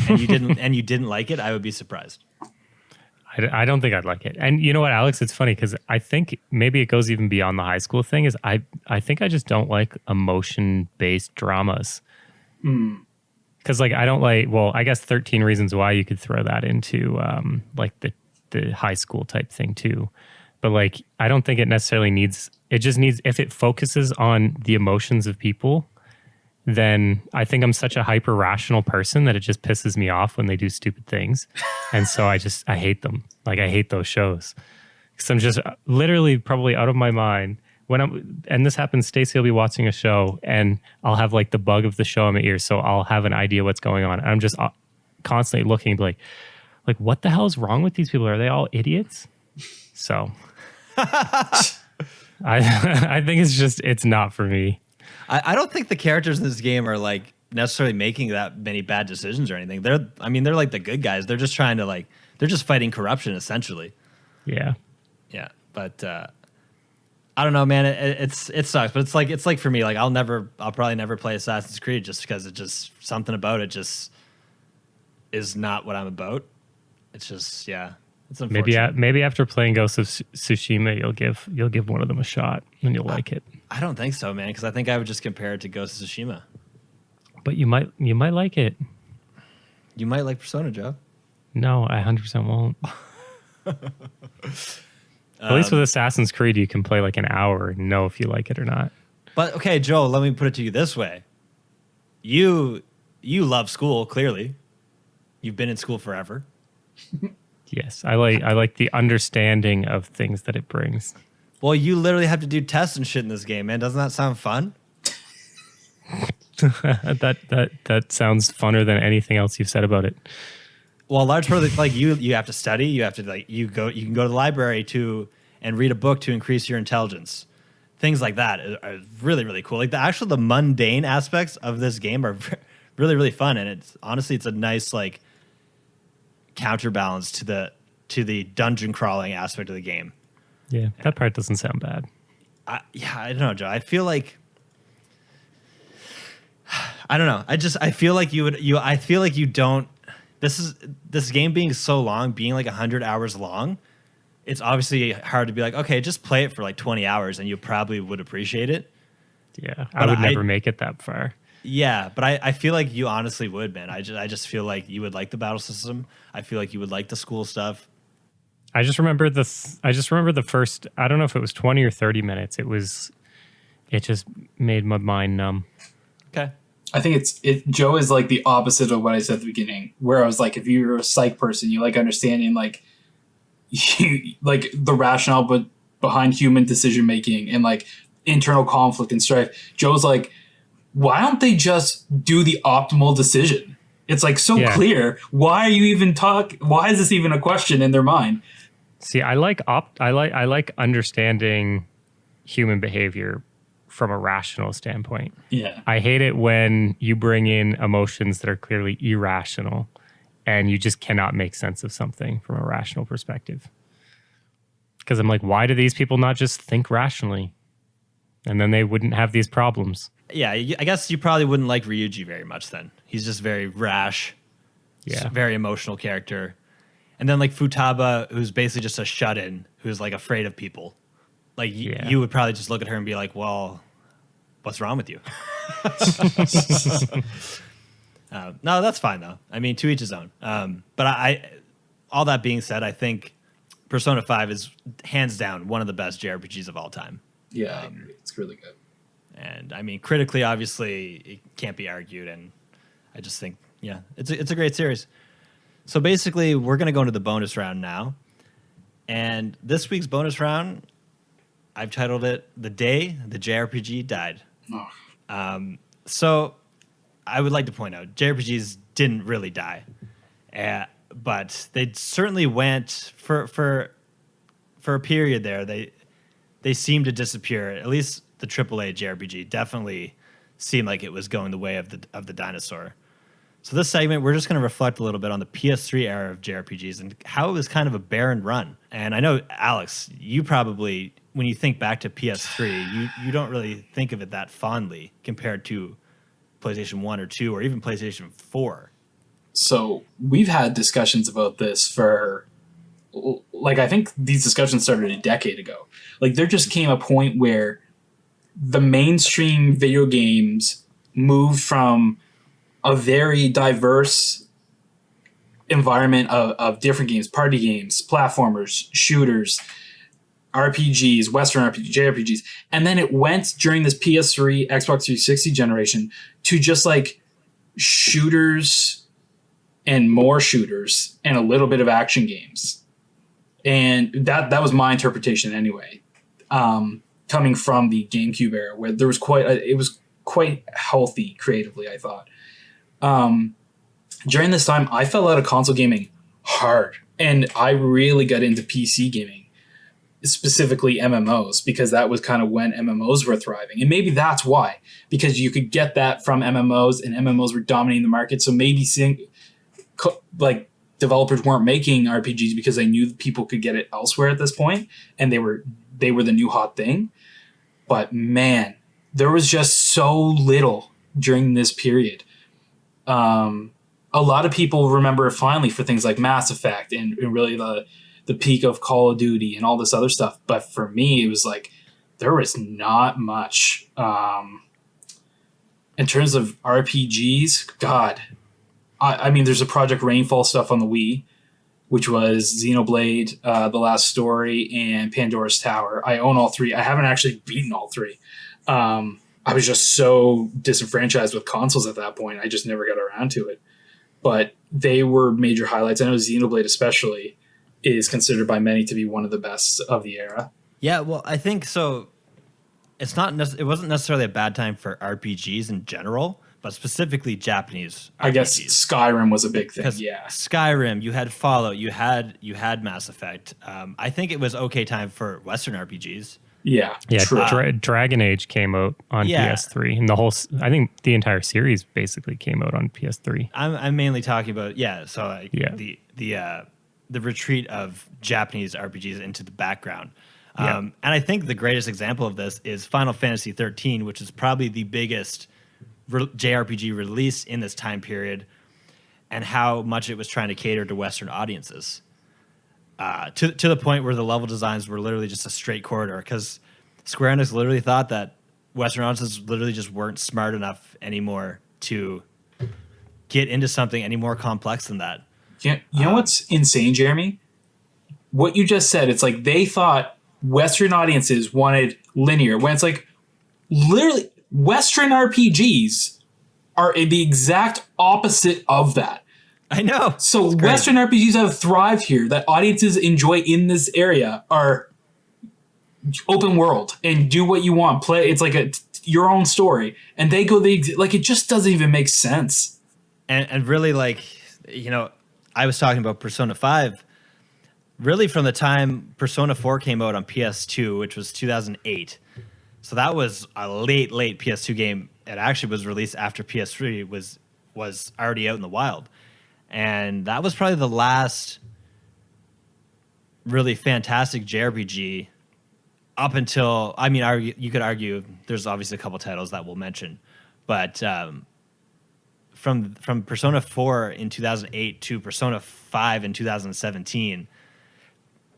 and you didn't like it, I would be surprised. I don't think I'd like it. And you know what, Alex? It's funny because I think maybe it goes even beyond the high school thing. Is I think I just don't like emotion-based dramas. Because like I don't like. Well, I guess 13 Reasons Why you could throw that into like the high school type thing too. But like I don't think it necessarily needs. It just needs if it focuses on the emotions of people. Then I think I'm such a hyper rational person that it just pisses me off when they do stupid things, and so I hate them. Like I hate those shows because I'm just literally probably out of my mind. And this happens, Stacey will be watching a show and I'll have like the bug of the show in my ears. So I'll have an idea what's going on. And I'm just constantly looking like what the hell is wrong with these people? Are they all idiots? So I think it's not for me. I don't think the characters in this game are like necessarily making that many bad decisions or anything. They're like the good guys. They're just trying to they're just fighting corruption essentially. Yeah. Yeah. But, I don't know, man. It sucks, but it's like for me, like I'll probably never play Assassin's Creed just because it just something about it just is not what I'm about. It's just it's unfortunate. Maybe after playing Ghost of Tsushima, you'll give one of them a shot and you'll like it. I don't think so, man, because I think I would just compare it to Ghost of Tsushima. But you might like it. You might like Persona, Joe. No, I 100% won't. At least with Assassin's Creed, you can play like an hour and know if you like it or not. But okay, Joel, let me put it to you this way: you love school. Clearly, you've been in school forever. Yes, I like the understanding of things that it brings. Well, you literally have to do tests and shit in this game, man. Doesn't that sound fun? that sounds funner than anything else you've said about it. Well, a large part of you have to study. You have to you can go to the library and read a book to increase your intelligence. Things like that are really, really cool. Like the mundane aspects of this game are really, really fun, and it's a nice like counterbalance to the dungeon crawling aspect of the game. Yeah, that part doesn't sound bad. I don't know, Joe. I feel like I don't know. I feel like I feel like you don't. This game being so long, being like 100 hours long, it's obviously hard to be like, okay, just play it for like 20 hours and you probably would appreciate it. Yeah, I would never make it that far. Yeah, but I feel like you honestly would, man. I just feel like you would like the battle system. I feel like you would like the school stuff. I just remember the first, I don't know if it was 20 or 30 minutes. It just made my mind numb. Okay. I think Joe is like the opposite of what I said at the beginning, where I was like, if you're a psych person, you like understanding like like the rationale but behind human decision making and like internal conflict and strife. Joe's like, why don't they just do the optimal decision? It's like so clear. Why are you even why is this even a question in their mind? See, I like understanding human behavior from a rational standpoint. Yeah. I hate it when you bring in emotions that are clearly irrational and you just cannot make sense of something from a rational perspective. Because I'm like, why do these people not just think rationally? And then they wouldn't have these problems. Yeah, I guess you probably wouldn't like Ryuji very much then. He's just very rash. Yeah. Very emotional character. And then like Futaba, who's basically just a shut-in, who's like afraid of people. Like you would probably just look at her and be like, well, what's wrong with you? No, that's fine though. I mean, to each his own. But I all that being said, I think Persona 5 is hands down one of the best JRPGs of all time. Yeah, I agree. It's really good. And I mean, critically, obviously, it can't be argued. And I just think, it's a great series. So basically, we're going to go into the bonus round now. And this week's bonus round, I've titled it "The Day the JRPG Died." Oh. So I would like to point out, JRPGs didn't really die, but they certainly went for a period there. They seemed to disappear. At least the AAA JRPG definitely seemed like it was going the way of the dinosaur. So this segment, we're just going to reflect a little bit on the PS3 era of JRPGs and how it was kind of a barren run. And I know, Alex, you probably, when you think back to PS3, you don't really think of it that fondly compared to PlayStation 1 or 2 or even PlayStation 4. So we've had discussions about this for, like, I think these discussions started a decade ago. Like, there just came a point where the mainstream video games moved from a very diverse environment of different games, party games, platformers, shooters, RPGs, Western RPGs, JRPGs. And then it went during this PS3, Xbox 360 generation to just like shooters and more shooters and a little bit of action games. And that was my interpretation anyway. Coming from the GameCube era, where there was it was quite healthy creatively, I thought. During this time, I fell out of console gaming hard, and I really got into PC gaming, specifically MMOs, because that was kind of when MMOs were thriving. And maybe that's why, because you could get that from MMOs, and MMOs were dominating the market. So maybe developers weren't making RPGs because they knew people could get it elsewhere at this point, and they were the new hot thing. But man, there was just so little during this period. A lot of people remember it finally for things like Mass Effect and really the peak of Call of Duty and all this other stuff. But for me, it was like there was not much. In terms of RPGs, God, I mean, there's a Project Rainfall stuff on the Wii, which was Xenoblade, The Last Story, and Pandora's Tower. I own all three. I haven't actually beaten all three. I was just so disenfranchised with consoles at that point. I just never got around to it. But they were major highlights. I know Xenoblade especially is considered by many to be one of the best of the era. Yeah, well, I think so. It wasn't necessarily a bad time for RPGs in general, but specifically Japanese RPGs. I guess Skyrim was a big thing. Yeah, Skyrim. You had Fallout. You had Mass Effect. I think it was okay time for Western RPGs. Yeah. Dragon Age came out on PS3, and I think the entire series basically came out on PS3. I'm mainly talking about the retreat of Japanese RPGs into the background. And I think the greatest example of this is Final Fantasy 13, which is probably the biggest JRPG release in this time period, and how much it was trying to cater to Western audiences. To the point where the level designs were literally just a straight corridor, because Square Enix literally thought that Western audiences literally just weren't smart enough anymore to get into something any more complex than that. Yeah, you know what's insane, Jeremy? What you just said, it's like they thought Western audiences wanted linear, when it's like literally Western RPGs are the exact opposite of that. I know. So Western RPGs that have thrived here, that audiences enjoy in this area, are open world and do what you want. Play. It's like your own story, and they go it just doesn't even make sense. And really, I was talking about Persona 5. Really, from the time Persona 4 came out on PS2, which was 2008. So that was a late PS2 game. It actually was released after PS3 was already out in the wild. And that was probably the last really fantastic JRPG up until, you could argue there's obviously a couple titles that we'll mention, but from Persona 4 in 2008 to Persona 5 in 2017,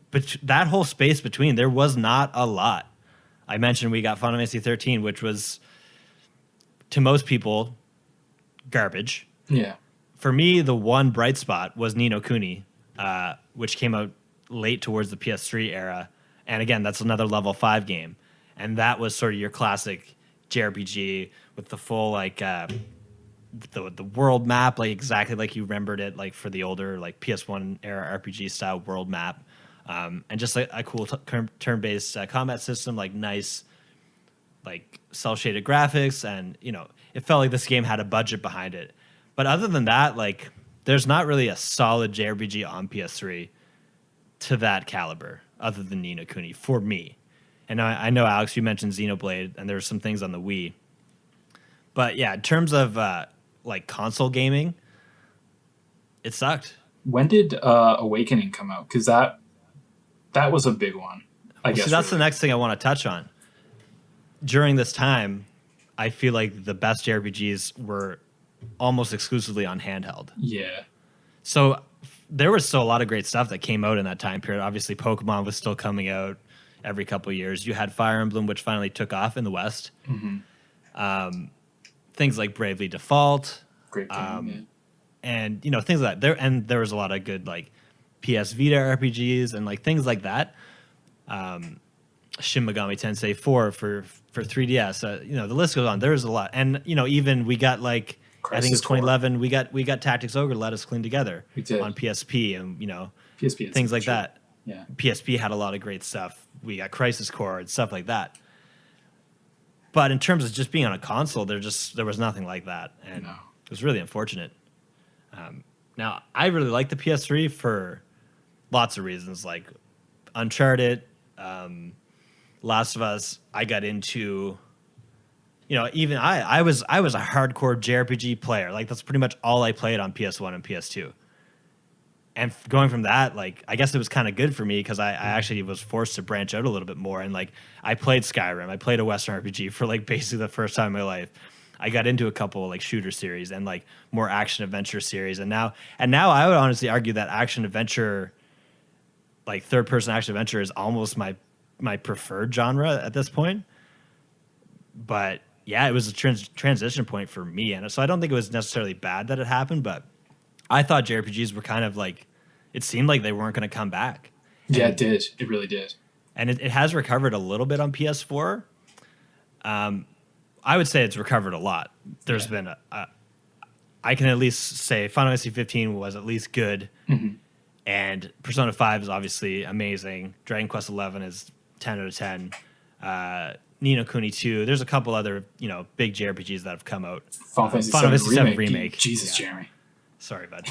but that whole space between, there was not a lot. I mentioned we got Final Fantasy 13, which was, to most people, garbage. Yeah. For me, the one bright spot was Ni no Kuni, which came out late towards the PS3 era. And again, that's another level 5 game. And that was sort of your classic JRPG with the full, the world map, exactly like you remembered it, for the older, PS1 era RPG style world map. And just a cool turn-based combat system, nice, cel-shaded graphics. And, it felt like this game had a budget behind it. But other than that, there's not really a solid JRPG on PS3 to that caliber, other than Ni no Kuni, for me. And I know, Alex, you mentioned Xenoblade, and there's some things on the Wii. But yeah, in terms of console gaming, it sucked. When did Awakening come out? Because that was a big one, I guess. So that's the next thing I want to touch on. During this time, I feel like the best JRPGs were almost exclusively on handheld. Yeah. So there was still a lot of great stuff that came out in that time period. Obviously, Pokemon was still coming out every couple of years. You had Fire Emblem, which finally took off in the West. Mm-hmm. Things like Bravely Default. Great game. And things like that. There was a lot of good like PS Vita RPGs and like things like that. Shin Megami Tensei 4 for 3DS. The list goes on. There's a lot, and even we got like I think it's 2011. We got Tactics Ogre Let Us Clean Together on PSP, and PSP things like that. Yeah, PSP had a lot of great stuff. We got Crisis Core and stuff like that. But in terms of just being on a console, there was nothing like that, and it was really unfortunate. Now, I really like the PS3 for lots of reasons, like Uncharted, Last of Us. I got into, even I was a hardcore JRPG player. Like that's pretty much all I played on PS1 and PS2. And going from that, like, I guess it was kind of good for me because I actually was forced to branch out a little bit more. And like, I played Skyrim. I played a Western RPG for like basically the first time in my life. I got into a couple like shooter series and like more action adventure series. And now I would honestly argue that action adventure, like third person action adventure, is almost my preferred genre at this point. But yeah, it was a transition point for me. And so I don't think it was necessarily bad that it happened, but I thought JRPGs were kind of like, it seemed like they weren't going to come back. Yeah, it did. It really did. And it has recovered a little bit on PS4. I would say it's recovered a lot. There's been I can at least say Final Fantasy 15 was at least good. Mm-hmm. And Persona 5 is obviously amazing. Dragon Quest 11 is 10 out of 10. Ni no Kuni 2. There's a couple other, big JRPGs that have come out. Final Fantasy 7 remake. Jesus, yeah. Jeremy. Sorry, bud.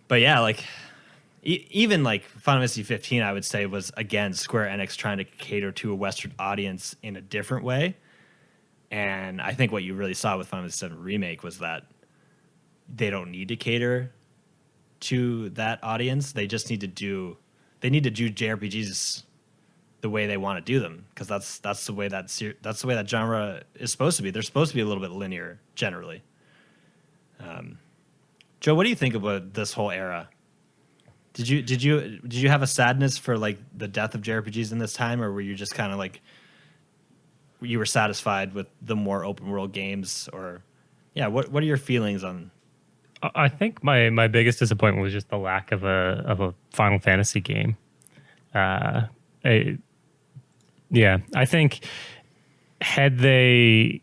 But yeah, like even like Final Fantasy 15, I would say was again Square Enix trying to cater to a Western audience in a different way. And I think what you really saw with Final Fantasy 7 remake was that they don't need to cater to that audience. They just need to do JRPGs the way they want to do them, because that's the way that genre is supposed to be. They're supposed to be a little bit linear generally. Joe, what do you think about this whole era? Did you have a sadness for like the death of JRPGs in this time, or were you just kind of like you were satisfied with the more open world games? Or what are your feelings on? I think my biggest disappointment was just the lack of a Final Fantasy game. I think had they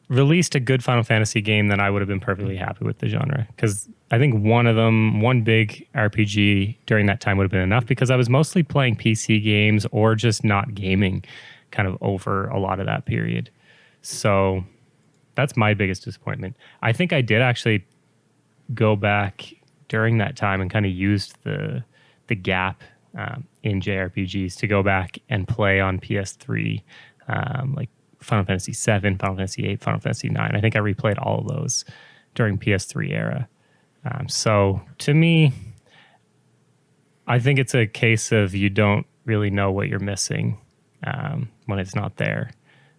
released a good Final Fantasy game, then I would have been perfectly happy with the genre. Because I think one big RPG during that time would have been enough, because I was mostly playing PC games or just not gaming kind of over a lot of that period. So that's my biggest disappointment. I think I did actually go back during that time and kind of used the gap in JRPGs to go back and play on PS3, like Final Fantasy 7, Final Fantasy 8, Final Fantasy 9. I think I replayed all of those during PS3 era. So to me, I think it's a case of you don't really know what you're missing when it's not there.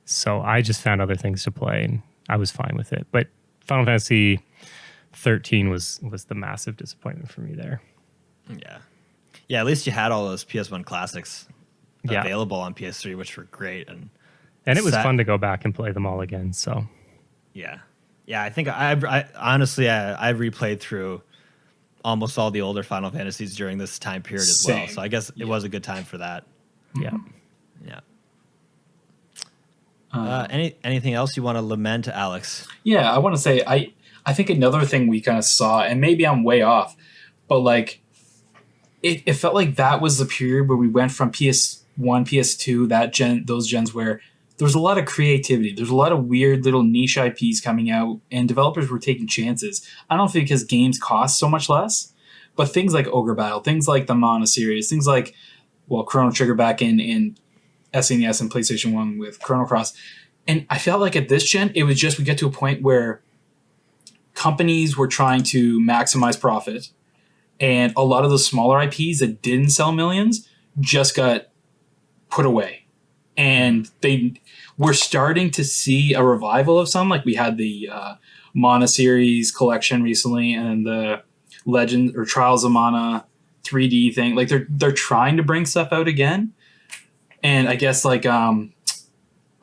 So I just found other things to play, and I was fine with it. But Final Fantasy 13 was the massive disappointment for me there. Yeah, at least you had all those PS1 classics available on PS3, which were great. And it was fun to go back and play them all again. So yeah, I think I honestly replayed through almost all the older Final Fantasies during this time period as well. So I guess it was a good time for that. Yeah. Anything else you want to lament, Alex? Yeah, I want to say I think another thing we kind of saw, and maybe I'm way off, but like it felt like that was the period where we went from PS1, PS2, those gens where there was a lot of creativity. There's a lot of weird little niche IPs coming out, and developers were taking chances. I don't think because games cost so much less, but things like Ogre Battle, things like the Mana series, things like, Chrono Trigger back in SNES and PlayStation 1 with Chrono Cross. And I felt like at this gen, it was just we get to a point where companies were trying to maximize profit, and a lot of those smaller IPs that didn't sell millions just got put away. And we're starting to see a revival of some. Like we had the Mana series collection recently, and the Legend or Trials of Mana 3D thing. Like they're trying to bring stuff out again. And I guess like I Am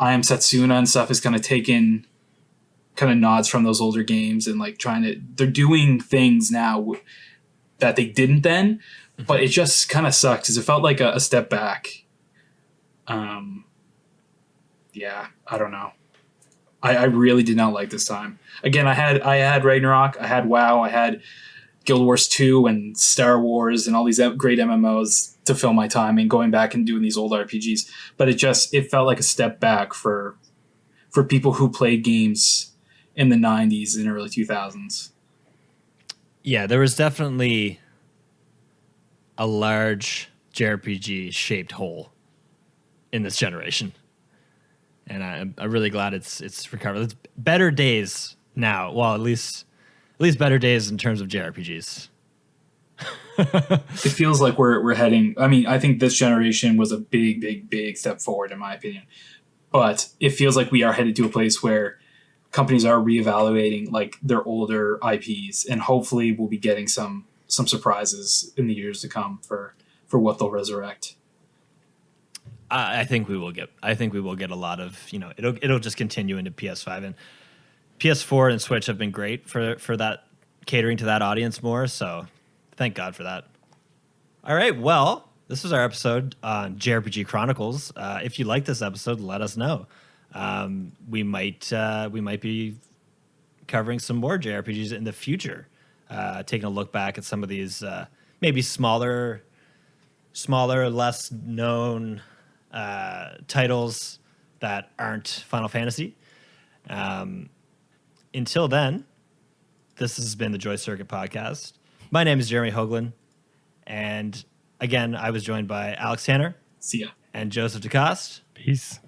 Setsuna and stuff is kind of taking kind of nods from those older games and like they're doing things now that they didn't then, but it just kind of sucks because it felt like a step back. Yeah, I don't know. I really did not like this time. Again, I had Ragnarok, I had WoW, I had Guild Wars 2 and Star Wars and all these great MMOs to fill my time and going back and doing these old RPGs. But it felt like a step back for people who played games in the 90s and early 2000s. Yeah, there was definitely a large JRPG shaped hole in this generation. And I'm really glad it's recovered. It's better days now. Well, at least better days in terms of JRPGs. It feels like we're heading. I mean, I think this generation was a big step forward in my opinion. But it feels like we are headed to a place where companies are reevaluating like their older IPs, and hopefully we'll be getting some surprises in the years to come for what they'll resurrect. I think we will get a lot of, it'll just continue into PS5, and PS4 and Switch have been great for that, catering to that audience more. So thank God for that. All right. Well, this was our episode on JRPG Chronicles. If you like this episode, let us know. We might be covering some more JRPGs in the future, taking a look back at some of these maybe smaller, less known titles that aren't Final Fantasy. Until then, this has been the JoyCircuit podcast. My name is Jeremy Hoagland, and again, I was joined by Alex Tanner. See ya. And Joseph DeCoste. Peace.